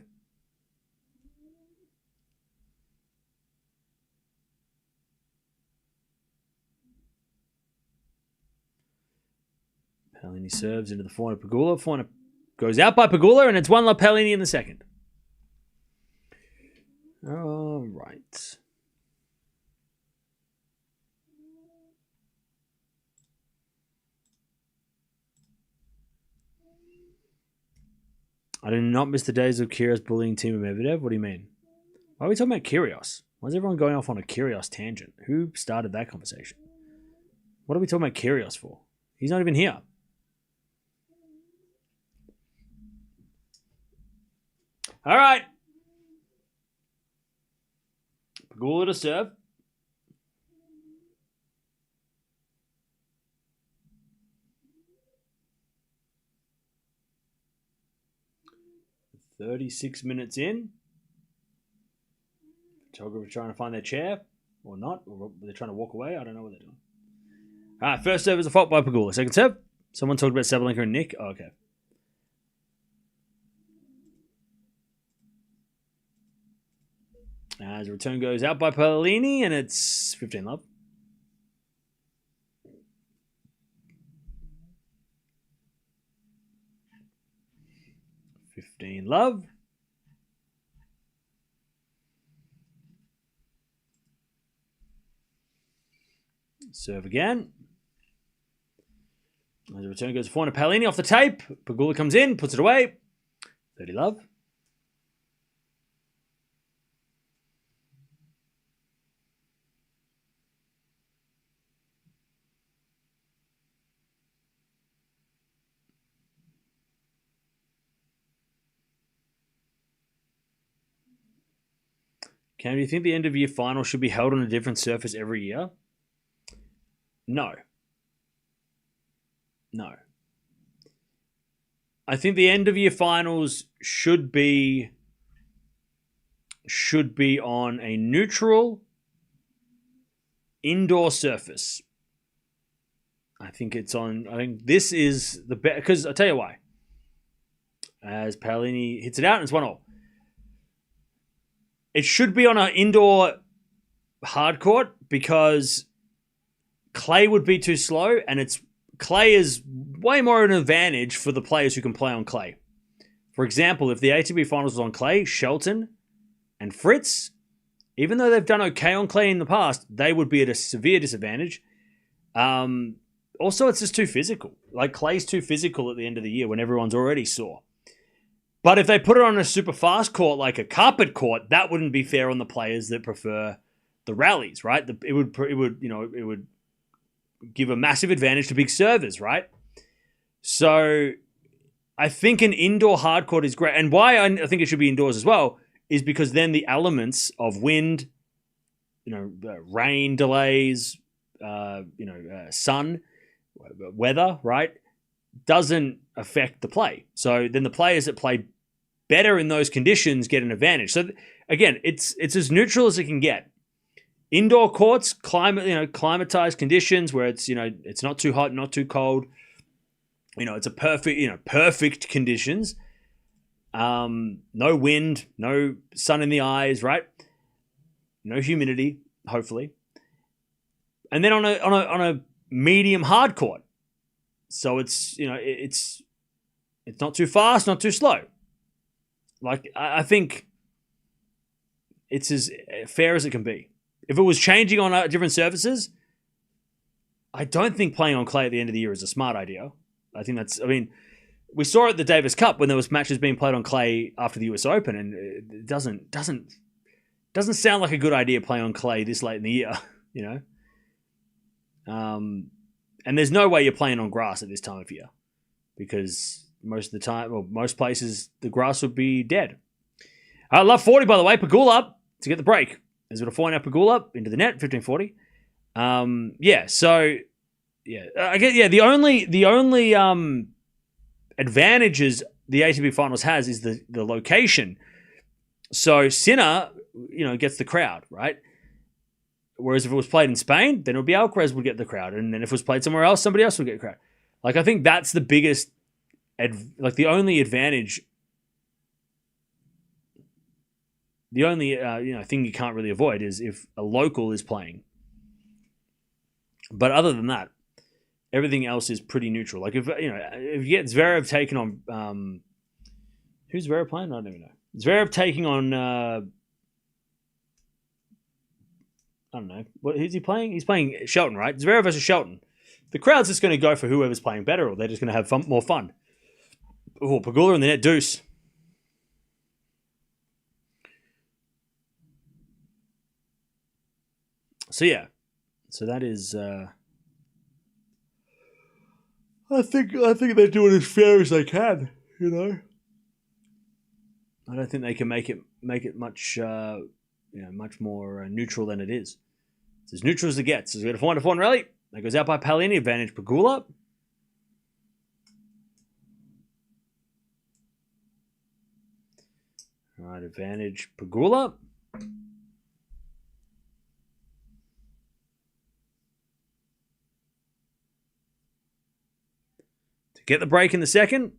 Paolini serves into the forehand of Pegula. Forehand goes out by Pegula, and it's 1-love Paolini in the second. All right. I did not miss the days of Kyrgios bullying Team Medvedev. What do you mean? Why are we talking about Kyrgios? Why is everyone going off on a Kyrgios tangent? Who started that conversation? What are we talking about Kyrgios for? He's not even here. All right. Pegula to serve. "36 minutes in. Photographer trying to find their chair or not. Or they're trying to walk away. I don't know what they're doing. All right, first serve is a fault by Pegula. Second serve. Someone talked about Sabalenka and Nick. Oh, okay. As the return goes out by Paolini, and it's 15 love. Love. Serve again. As the return goes forward to Paolini off the tape. Pegula comes in, puts it away. 30 love. Cam, do you think the end of year final should be held on a different surface every year? No. I think the end of year finals should be on a neutral indoor surface. I think this is the best, because I'll tell you why. As Paolini hits it out, and it's 1-0. It should be on an indoor hard court because clay would be too slow, and clay is way more an advantage for the players who can play on clay. For example, if the ATP Finals was on clay, Shelton and Fritz, even though they've done okay on clay in the past, they would be at a severe disadvantage. Also, it's just too physical. Like, clay's too physical at the end of the year when everyone's already sore. But if they put it on a super fast court like a carpet court, that wouldn't be fair on the players that prefer the rallies, right? It would give a massive advantage to big servers, right? So I think an indoor hard court is great. And why I think it should be indoors as well is because then the elements of wind, rain delays, sun, weather, right, doesn't affect the play. So then the players that play better in those conditions get an advantage. So again, it's as neutral as it can get. Indoor courts, climatized conditions where it's not too hot, not too cold. It's a perfect conditions. No wind, no sun in the eyes, right? No humidity, hopefully. And then on a medium hard court. So it's not too fast, not too slow. Like, I think it's as fair as it can be. If it was changing on different surfaces, I don't think playing on clay at the end of the year is a smart idea. We saw it at the Davis Cup when there was matches being played on clay after the US Open, and it doesn't sound like a good idea playing on clay this late in the year, And there's no way you're playing on grass at this time of year because most of the time, well, most places, the grass would be dead. I love 40, by the way. Pegula up to get the break. Is it a 4 now? Pegula up into the net, 15-40. The only advantages the ATP Finals has is the location. So Sinner, gets the crowd, right? Whereas if it was played in Spain, then it would be Alcaraz would get the crowd. And then if it was played somewhere else, somebody else would get the crowd. Like, I think that's the biggest, the only advantage, the only thing you can't really avoid is if a local is playing. But other than that, everything else is pretty neutral. Like, if you get Zverev taking on, who's Zverev playing? I don't even know. Zverev taking on, I don't know. Who's he playing? He's playing Shelton, right? Zverev versus Shelton. The crowd's just going to go for whoever's playing better, or they're just going to have more fun. Oh, Pegula in the net, deuce. So yeah, so that is. I think they're doing as fair as they can. You know, I don't think they can make it much much more neutral than it is. It's as neutral as it gets. So we got a 4-1 rally. That goes out by Paolini. Advantage Pegula. All right, advantage Pegula. To get the break in the second.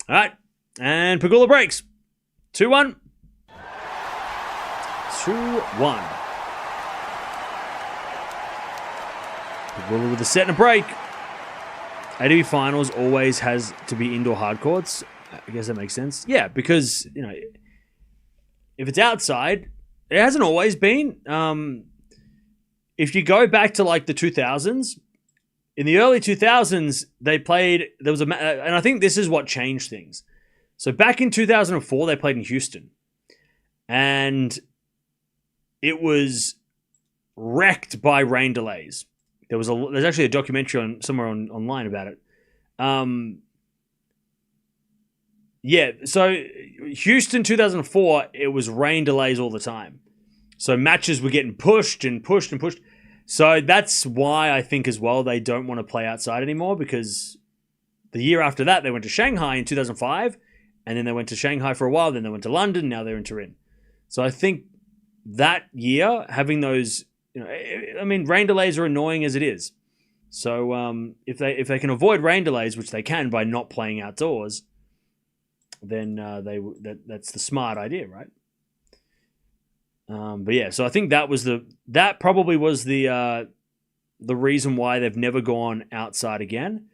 All right. And Pegula breaks. 2-1. 2-1. Pegula with a set and a break. ATP Finals always has to be indoor hard courts. I guess that makes sense. Yeah, because, if it's outside, it hasn't always been. If you go back to like the 2000s, in the early 2000s, they played, and I think this is what changed things. So back in 2004, they played in Houston. And it was wrecked by rain delays. There's actually a documentary somewhere online about it. So Houston 2004, it was rain delays all the time. So matches were getting pushed and pushed and pushed. So that's why I think as well they don't want to play outside anymore, because the year after that they went to Shanghai in 2005, and then they went to Shanghai for a while, then they went to London, now they're in Turin. So I think that year having those, rain delays are annoying as it is. So if they can avoid rain delays, which they can by not playing outdoors, then that's the smart idea, right? But yeah, so I think that probably was the reason why they've never gone outside again.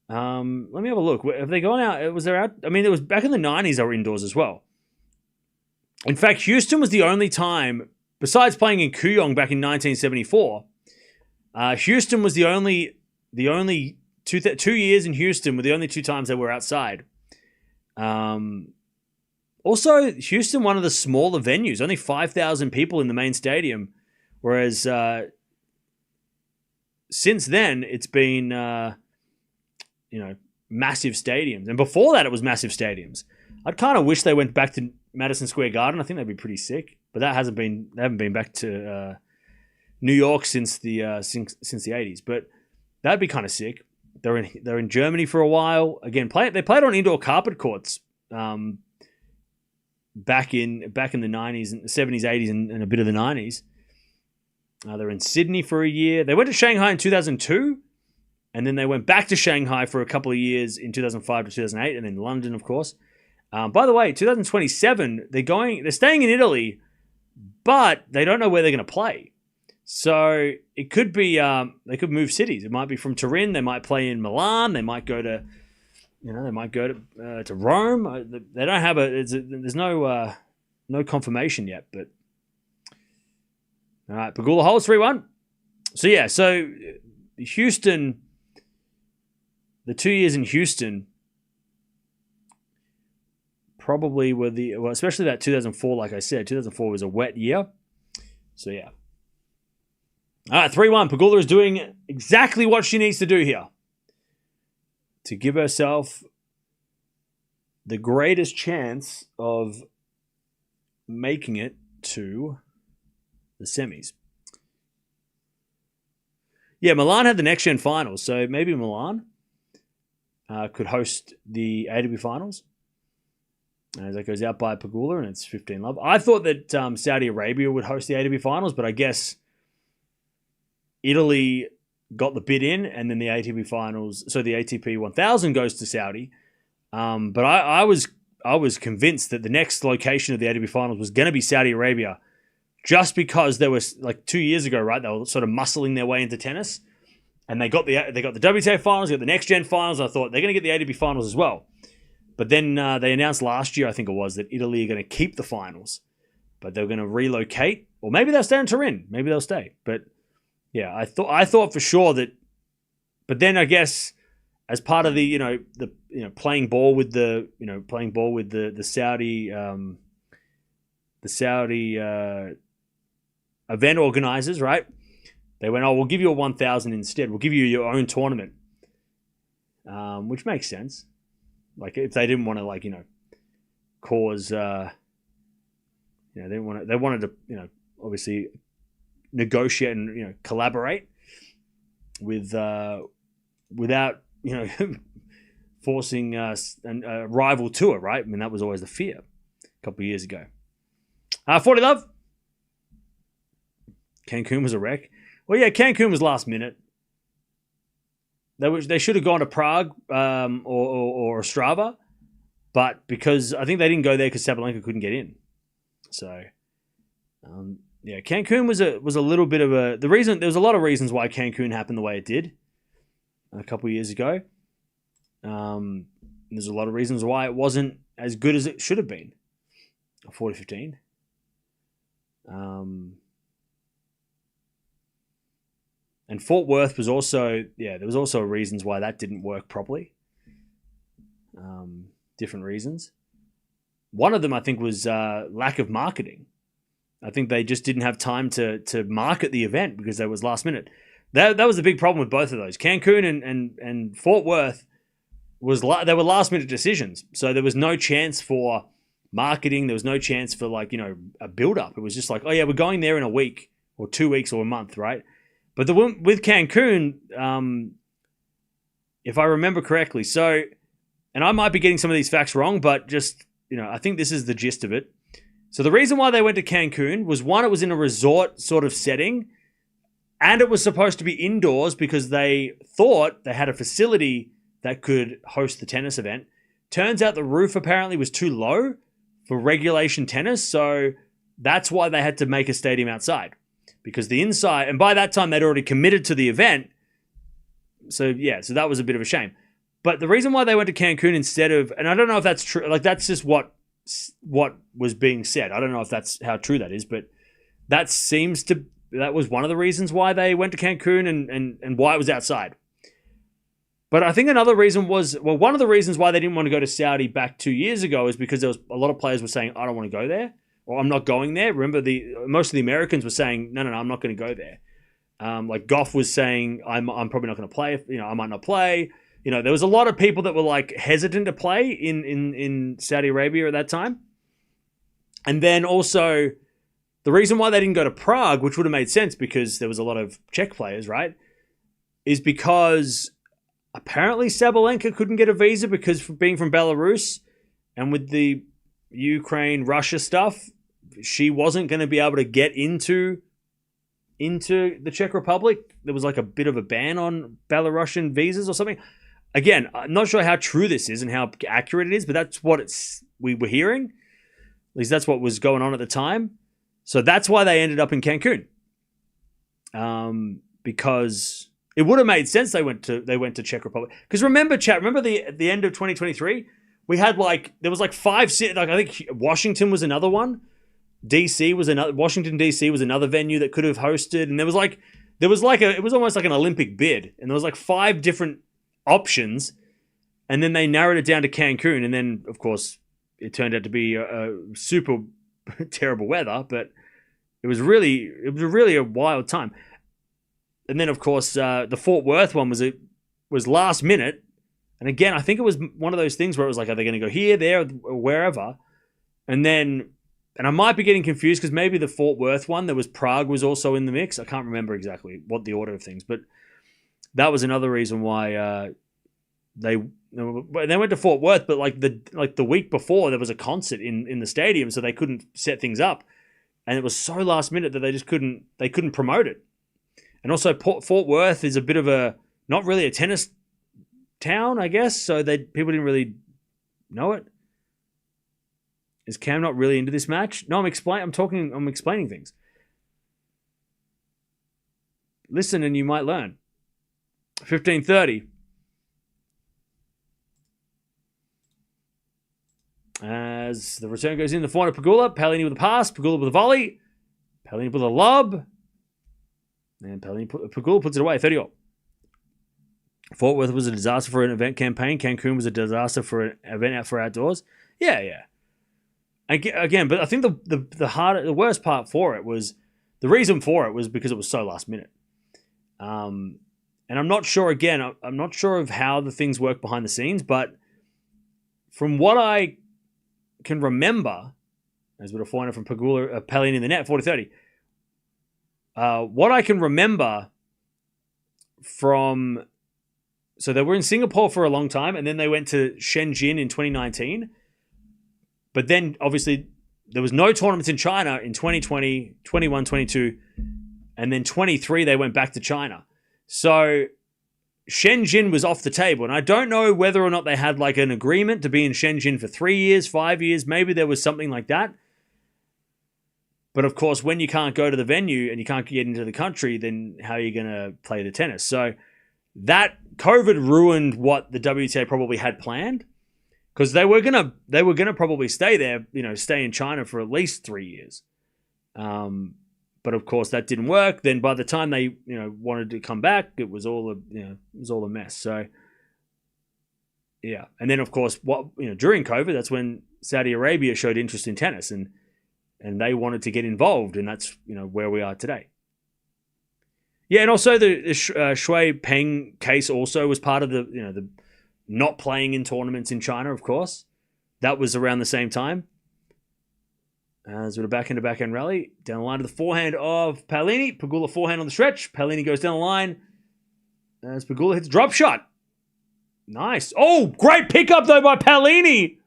Let me have a look. Have they gone out? Was there out? I mean, it was back in the 90s they were indoors as well. In fact, Houston was the only time, besides playing in Kooyong back in 1974, Houston was the only 2 years in Houston were the only 2 times they were outside. Also, Houston, one of the smaller venues, only 5,000 people in the main stadium, whereas since then it's been massive stadiums, and before that it was massive stadiums. I'd kind of wish they went back to Madison Square Garden. I think that'd be pretty sick, but they haven't been back to New York since the 80s. But that'd be kind of sick. They're in Germany for a while. Again, they played on indoor carpet courts. Back in the 90s and 70s, 80s, and a bit of the 90s. They're in Sydney for a year. They went to Shanghai in 2002, and then they went back to Shanghai for a couple of years in 2005 to 2008, and then London, of course. By the way, 2027, they're staying in Italy, but they don't know where they're going to play. So it could be they could move cities. It might be from Turin. They might play in Milan. They might go to to Rome. They don't have there's no confirmation yet, but all right, Pegula holds 3-1. So yeah, so Houston, the 2 years in Houston probably were especially that 2004, like I said, 2004 was a wet year. So yeah. All right, 3-1. Pegula is doing exactly what she needs to do here to give herself the greatest chance of making it to the semis. Yeah, Milan had the next gen finals, so maybe Milan could host the ATP Finals. As that goes out by Pegula, and it's 15-love. I thought that Saudi Arabia would host the ATP Finals, but I guess Italy got the bid in, and then the ATP Finals, so the ATP 1000 goes to Saudi. But I was convinced that the next location of the ATP Finals was going to be Saudi Arabia, just because there was, like 2 years ago, right? They were sort of muscling their way into tennis, and they got the WTA Finals, they got the next gen Finals. I thought they're going to get the ATP Finals as well. But then they announced last year, I think it was, that Italy are going to keep the finals. but they're going to relocate, or maybe they'll stay in Turin. Maybe they'll stay. But yeah, I thought for sure that. But then I guess as part of the playing ball with the Saudi event organizers, right? They went, oh, we'll give you a 1,000 instead. We'll give you your own tournament, which makes sense. Like if they didn't want to cause they wanted to obviously negotiate and collaborate with without forcing a rival tour, right? I mean, that was always the fear a couple of years ago. 40 Love. Cancun was a wreck. Well, yeah, Cancun was last minute. They should have gone to Prague or Ostrava, but because I think they didn't go there because Sabalenka couldn't get in. So, Cancun was a little bit of the reason. There was a lot of reasons why Cancun happened the way it did a couple of years ago. There's a lot of reasons why it wasn't as good as it should have been. 40-15. And Fort Worth was also, there was also reasons why that didn't work properly. Different reasons. One of them, I think, was lack of marketing. I think they just didn't have time to market the event because that was last minute. That was the big problem with both of those. Cancun and Fort Worth they were last minute decisions. So there was no chance for marketing. There was no chance for a build up. It was just like, oh yeah, we're going there in a week or 2 weeks or a month, right? But with Cancun, if I remember correctly, and I might be getting some of these facts wrong, but just, I think this is the gist of it. So the reason why they went to Cancun was, one, it was in a resort sort of setting, and it was supposed to be indoors because they thought they had a facility that could host the tennis event. Turns out the roof apparently was too low for regulation tennis, so that's why they had to make a stadium outside. Because the inside, and by that time they'd already committed to the event. So that was a bit of a shame. But the reason why they went to Cancun instead of, and I don't know if that's true, that's just what was being said. I don't know if that's how true that is, but that was one of the reasons why they went to Cancun and why it was outside. But I think another reason was, one of the reasons why they didn't want to go to Saudi back 2 years ago is because there was a lot of players were saying, I don't want to go there. Or I'm not going there. Remember, most of the Americans were saying, no, I'm not going to go there. Like Gauff was saying, I'm probably not going to play. I might not play. There was a lot of people that were hesitant to play in Saudi Arabia at that time. And then also, the reason why they didn't go to Prague, which would have made sense because there was a lot of Czech players, right, is because apparently Sabalenka couldn't get a visa because for being from Belarus, and with the Ukraine-Russia stuff, she wasn't going to be able to get into the Czech Republic. There was a bit of a ban on Belarusian visas or something. Again, I'm not sure how true this is and how accurate it is, but that's what we were hearing. At least that's what was going on at the time. So that's why they ended up in Cancun. Because it would have made sense they went to Czech Republic. Because remember the end of 2023? We had there was 5 cities. I think Washington was another one. Washington DC was another venue that could have hosted, and it was almost like an Olympic bid, and there was 5 different options, and then they narrowed it down to Cancun, and then of course it turned out to be a super terrible weather, but it was really a wild time. And then of course the Fort Worth one was last minute. And again, I think it was one of those things where it was are they going to go here, there, or wherever? And I might be getting confused because maybe the Fort Worth one, Prague was also in the mix. I can't remember exactly what the order of things, but that was another reason why they went to Fort Worth. But the week before, there was a concert in the stadium, so they couldn't set things up, and it was so last minute that they just couldn't promote it. And also, Fort Worth is a bit of not really a tennis town, I guess, so people didn't really know it. Is Cam not really into this match? No, I'm explaining things. Listen and you might learn. 15:30. As the return goes in, the forehand of Pegula. Paolini with a pass. Pegula with a volley. Paolini with a lob. And Pegula puts it away. 30-all. Fort Worth was a disaster for an event campaign. Cancun was a disaster for an event out for outdoors. Yeah. Again, but I think the worst part for it was, the reason for it was because it was so last minute. And I'm not sure, again, I'm not sure of how the things work behind the scenes, but from what I can remember, as with a forehand from Pegula, Paolini in the net, 40-30. What I can remember from... So they were in Singapore for a long time, and then they went to Shenzhen in 2019. But then, obviously, there was no tournaments in China in 2020, 21, 22, and then 23, they went back to China. So Shenzhen was off the table, and I don't know whether or not they had like an agreement to be in Shenzhen for 3 years, 5 years. Maybe there was something like that. But of course, when you can't go to the venue and you can't get into the country, then how are you going to play the tennis? So that COVID ruined what the WTA probably had planned, because they were gonna probably stay there, stay in China for at least 3 years. But of course that didn't work. Then by the time they wanted to come back, it was all a mess. So yeah, and then of course during COVID, that's when Saudi Arabia showed interest in tennis and they wanted to get involved, and that's where we are today. Yeah, and also the Shui Peng case also was part of the not playing in tournaments in China, of course. That was around the same time. As with a backhand-to-backhand rally. Down the line to the forehand of Paolini. Pegula forehand on the stretch. Paolini goes down the line. As Pegula hits a drop shot. Nice. Oh, great pickup, though, by Paolini.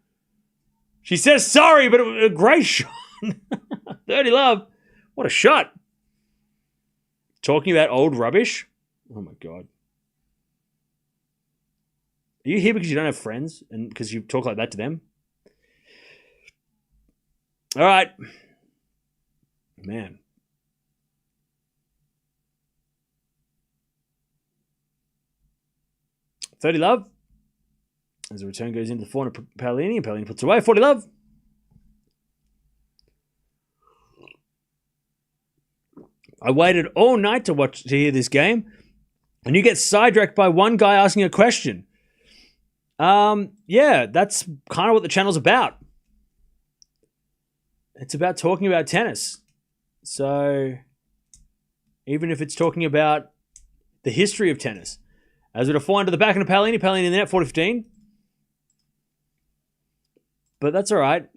She says sorry, but it was a great shot. 30 love. What a shot. Talking about old rubbish. Oh, my God. Are you here because you don't have friends and because you talk like that to them? All right. Man. $30 love. As the return goes into the forehand of Paolini, and Paolini puts away. 40 love. I waited all night to hear this game, and you get sidetracked by one guy asking a question. Yeah, that's kind of what the channel's about. It's about talking about tennis. So, even if it's talking about the history of tennis. As with a forehand to the backhand of Paolini in the net, 40-15. But that's all right.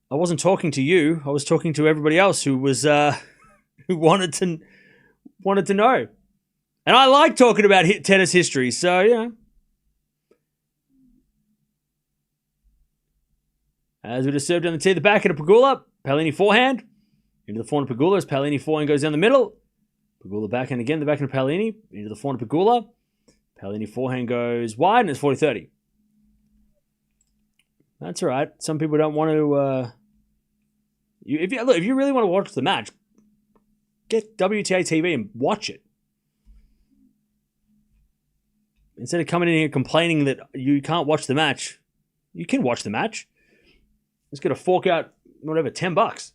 I wasn't talking to you. I was talking to everybody else who was who wanted to know. And I like talking about tennis history, so As we just served down the tee, the backhand of Pegula. Paolini forehand. Into the forehand of Pegula as Paolini forehand goes down the middle. Pegula backhand again, the backhand of Paolini. Into the forehand of Pegula. Paolini forehand goes wide, and it's 40-30. That's all right. Some people don't want to... If you really want to watch the match, get WTA TV and watch it. Instead of coming in here complaining that you can't watch the match, you can watch the match. Just got to fork out, whatever, $10.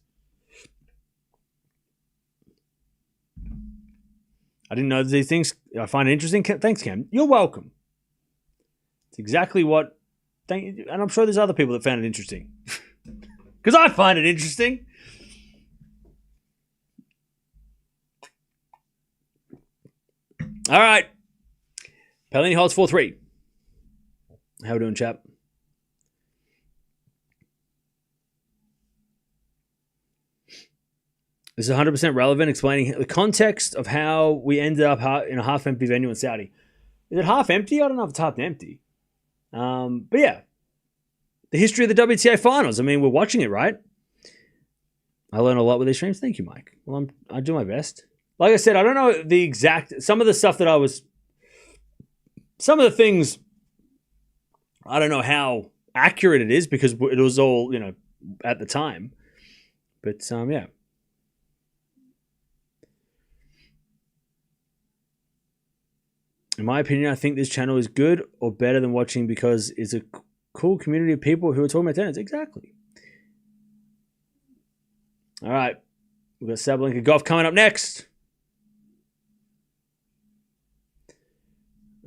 I didn't know these things. I find it interesting. Thanks, Cam. You're welcome. It's exactly what... And I'm sure there's other people that found it interesting. Because I find it interesting. All right. Paolini holds 4-3. How we doing, chap? This is 100% relevant, explaining the context of how we ended up in a half-empty venue in Saudi. Is it half-empty? I don't know if it's half-empty. But yeah, the history of the WTA Finals. I mean, we're watching it, right? I learn a lot with these streams. Thank you, Mike. Well, I do my best. Like I said, I don't know the exact... Some of the stuff that I was... Some of the things... I don't know how accurate it is because it was all, at the time. But, yeah. In my opinion, I think this channel is good or better than watching because it's cool community of people who are talking about tennis. Exactly. All right. We've got Sabalenka Gauff coming up next.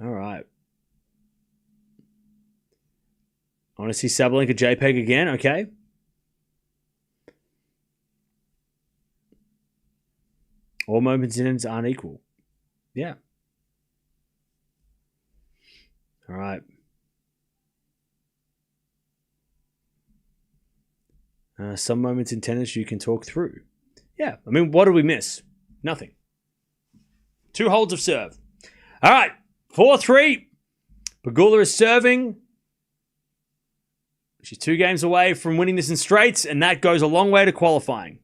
All right. I want to see Sabalenka JPEG again. Okay. All moments in tennis aren't equal. Yeah. All right. Some moments in tennis you can talk through. Yeah. I mean, what did we miss? Nothing. 2 holds of serve. All right. 4-3. Pegula is serving. She's 2 games away from winning this in straights, and that goes a long way to qualifying.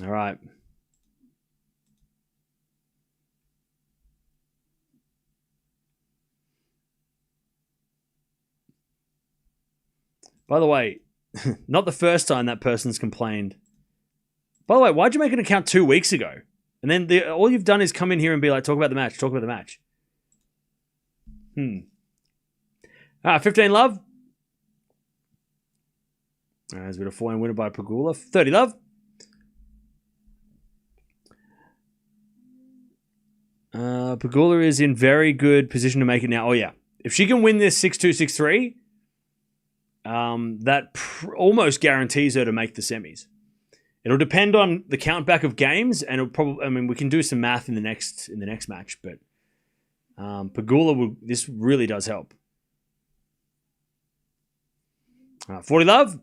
All right. By the way, not the first time that person's complained. By the way, why'd you make an account 2 weeks ago? And then all you've done is come in here and be like, talk about the match, talk about the match. All right, 15 love. All right, there's a bit of 4-1 winner by Pegula. 30 love. Pegula is in very good position to make it now. Oh, yeah. If she can win this 6-2, 6-3, that almost guarantees her to make the semis. It'll depend on the count back of games, and it'll probably. I mean, we can do some math in the next match, but Pegula will. This really does help. 40 love.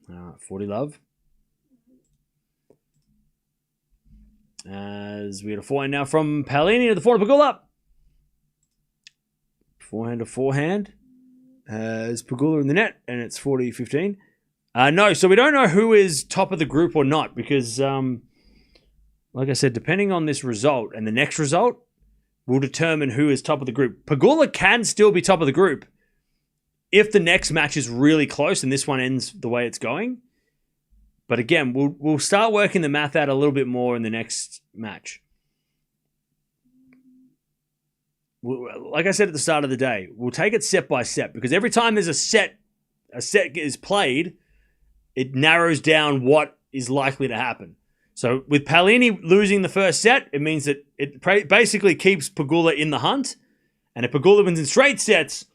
All right, 40 love. As we get a forehand now from Paolini to the forehand of Pegula. Forehand to forehand. As Pegula in the net, and it's 40-15. No, so we don't know who is top of the group or not, because, like I said, depending on this result and the next result, will determine who is top of the group. Pegula can still be top of the group if the next match is really close and this one ends the way it's going. But again, we'll start working the math out a little bit more in the next match. Like I said at the start of the day, we'll take it set by set, because every time there's a set is played, it narrows down what is likely to happen. So with Paolini losing the first set, it means that it basically keeps Pegula in the hunt. And if Pegula wins in straight sets,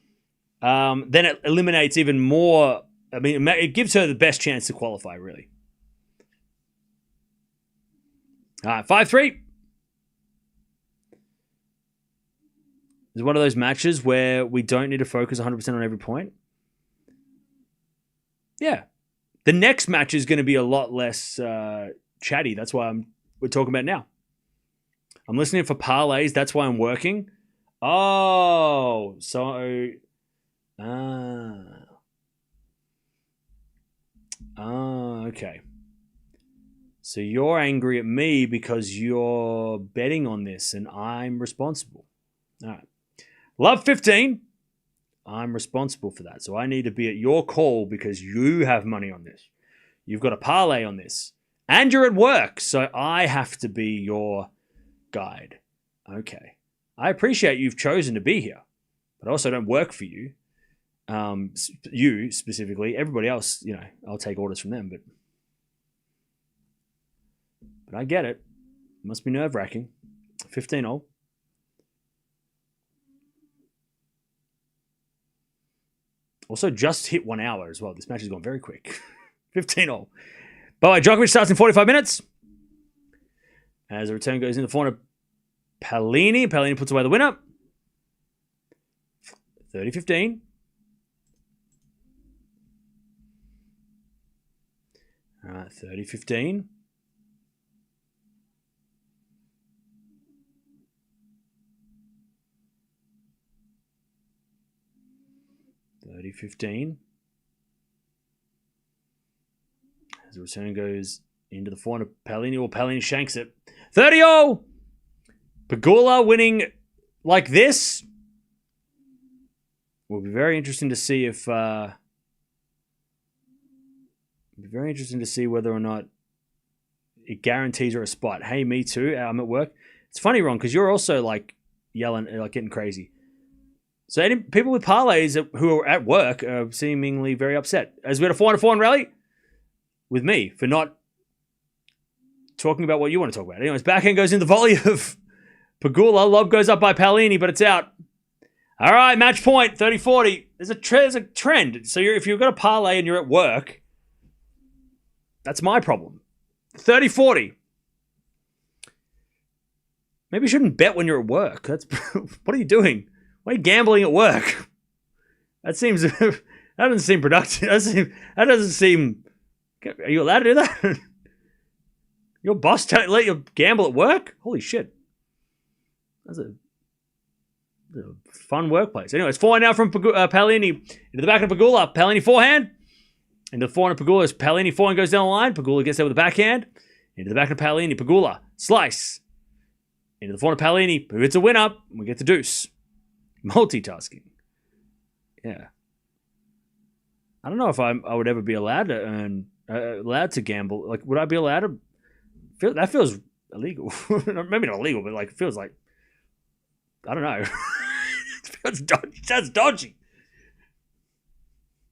then it eliminates even more. I mean, it gives her the best chance to qualify, really. All right, 5-3. It's one of those matches where we don't need to focus 100% on every point. Yeah. The next match is going to be a lot less chatty. That's why we're talking about now. I'm listening for parlays. That's why I'm working. Oh, so... okay. So you're angry at me because you're betting on this and I'm responsible. All right. Love 15. I'm responsible for that. So I need to be at your call because you have money on this. You've got a parlay on this. And you're at work. So I have to be your guide. Okay. I appreciate you've chosen to be here. But I also don't work for you. You specifically. Everybody else, I'll take orders from them. But I get it. It must be nerve-wracking. 15-0. Also, just hit 1 hour as well. This match has gone very quick. 15-0. By the way, Djokovic starts in 45 minutes. As the return goes in the forehand of Paolini. Paolini puts away the winner. 30-15. All right, 30-15. As the return goes into the forehand of Paolini, or Paolini shanks it. 30-0! Pegula winning like this will be very interesting to see if whether or not it guarantees her a spot. Hey, me too. I'm at work. It's funny, Ron, because you're also like yelling, like getting crazy. So any people with parlays who are at work are seemingly very upset. As we had a 4-4 rally with me for not talking about what you want to talk about. Anyways, backhand goes in the volley of Pegula. Lob goes up by Paolini, but it's out. All right, match point, 30-40. There's a trend. So if you've got a parlay and you're at work, that's my problem. 30-40. Maybe you shouldn't bet when you're at work. What are you doing? Why are you gambling at work? That doesn't seem productive. That doesn't seem. Are you allowed to do that? Your boss don't let you gamble at work? Holy shit. That's a fun workplace. Anyway, it's forehand now from Paolini into the back of Pegula. Paolini forehand. Into the forehand of Pegula. Paolini forehand goes down the line. Pegula gets there with the backhand. Into the back of Paolini. Pegula. Slice. Into the forehand of Paolini. Who hits a win up. We get the deuce. Multitasking. Yeah. I don't know if I would ever be allowed to allowed to gamble. Like, would I be allowed to? That feels illegal. Maybe not illegal, but like it feels like, I don't know. It feels dodgy. That's dodgy.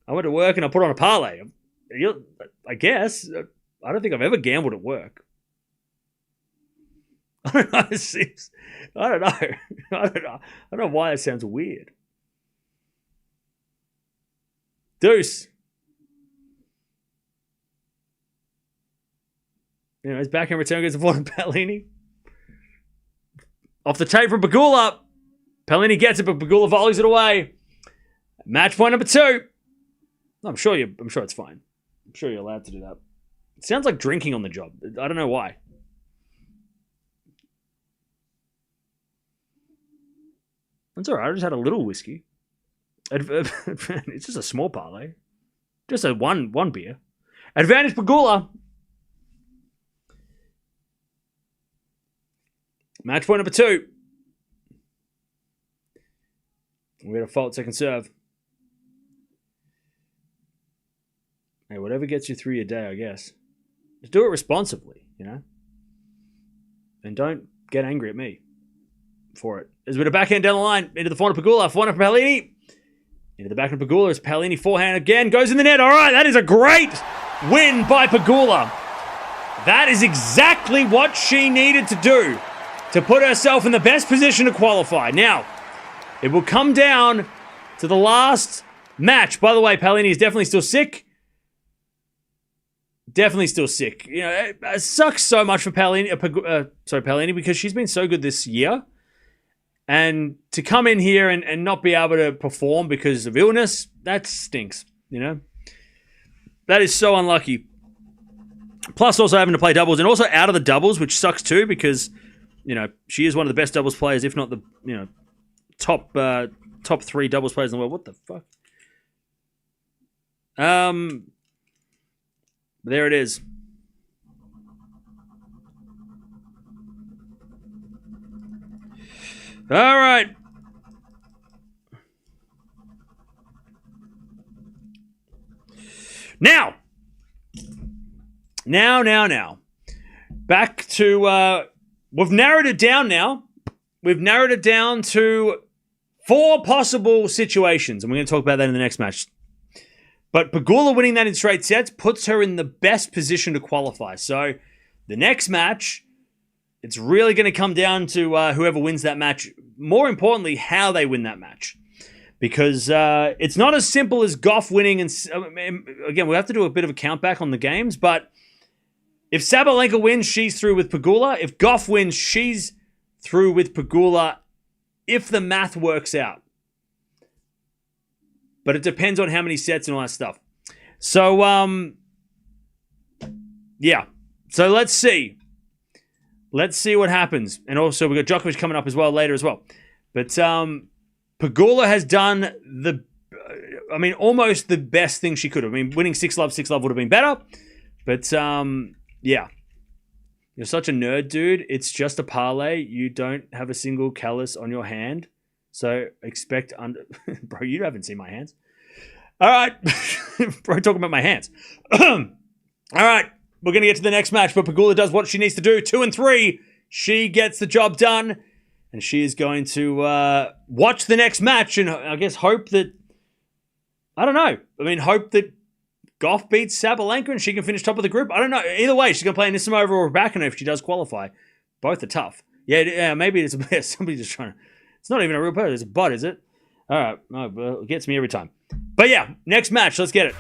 I went to work and I put on a parlay. I guess. I don't think I've ever gambled at work. I don't know. I don't know. I don't know why that sounds weird. Deuce. His backhand return goes to Paolini. Off the tape from Pegula. Paolini gets it, but Pegula volleys it away. Match point number 2. I'm sure it's fine. I'm sure you're allowed to do that. It sounds like drinking on the job. I don't know why. That's all right. I just had a little whiskey. It's just a small parlay. Just a one beer. Advantage Pegula. Match point number 2. We had a fault second serve. Hey, whatever gets you through your day, I guess. Just do it responsibly, And don't get angry at me for it. As with a backhand down the line, into the forehand of Pegula, forehand of Paolini. Into the back of Pegula as Paolini forehand again, goes in the net. All right, that is a great win by Pegula. That is exactly what she needed to do to put herself in the best position to qualify. Now, it will come down to the last match. By the way, Paolini is definitely still sick. Definitely still sick. It sucks so much for Paolini because she's been so good this year. And to come in here and not be able to perform because of illness, that stinks, That is so unlucky. Plus also having to play doubles and also out of the doubles, which sucks too because, she is one of the best doubles players, if not the, top 3 doubles players in the world. What the fuck? There it is. All right. Now. Back to, we've narrowed it down now. We've narrowed it down to 4 possible situations, and we're going to talk about that in the next match. But Pegula winning that in straight sets puts her in the best position to qualify. So the next match, it's really going to come down to whoever wins that match. More importantly, how they win that match. Because it's not as simple as Gauff winning. And again, we'll have to do a bit of a count back on the games. But if Sabalenka wins, she's through with Pegula. If Gauff wins, she's through with Pegula. If the math works out. But it depends on how many sets and all that stuff. So, yeah. So let's see. Let's see what happens. And also, we've got Djokovic coming up as well later as well. But Pegula has done almost the best thing she could have. Winning 6-love would have been better. But, yeah. You're such a nerd, dude. It's just a parlay. You don't have a single callus on your hand. So expect under... Bro, you haven't seen my hands. All right. Bro, talking about my hands. All right. We're going to get to the next match, but Pegula does what she needs to do. 2-3. She gets the job done. And she is going to watch the next match and I guess hope that... I don't know. I mean, hope that Gauff beats Sabalenka and she can finish top of the group. I don't know. Either way, she's going to play Anisimova or Raducanu if she does qualify. Both are tough. Yeah, maybe it's somebody just trying to... It's not even a real person. It's a bot, is it? All right. Oh, well, it gets me every time. But yeah, next match. Let's get it.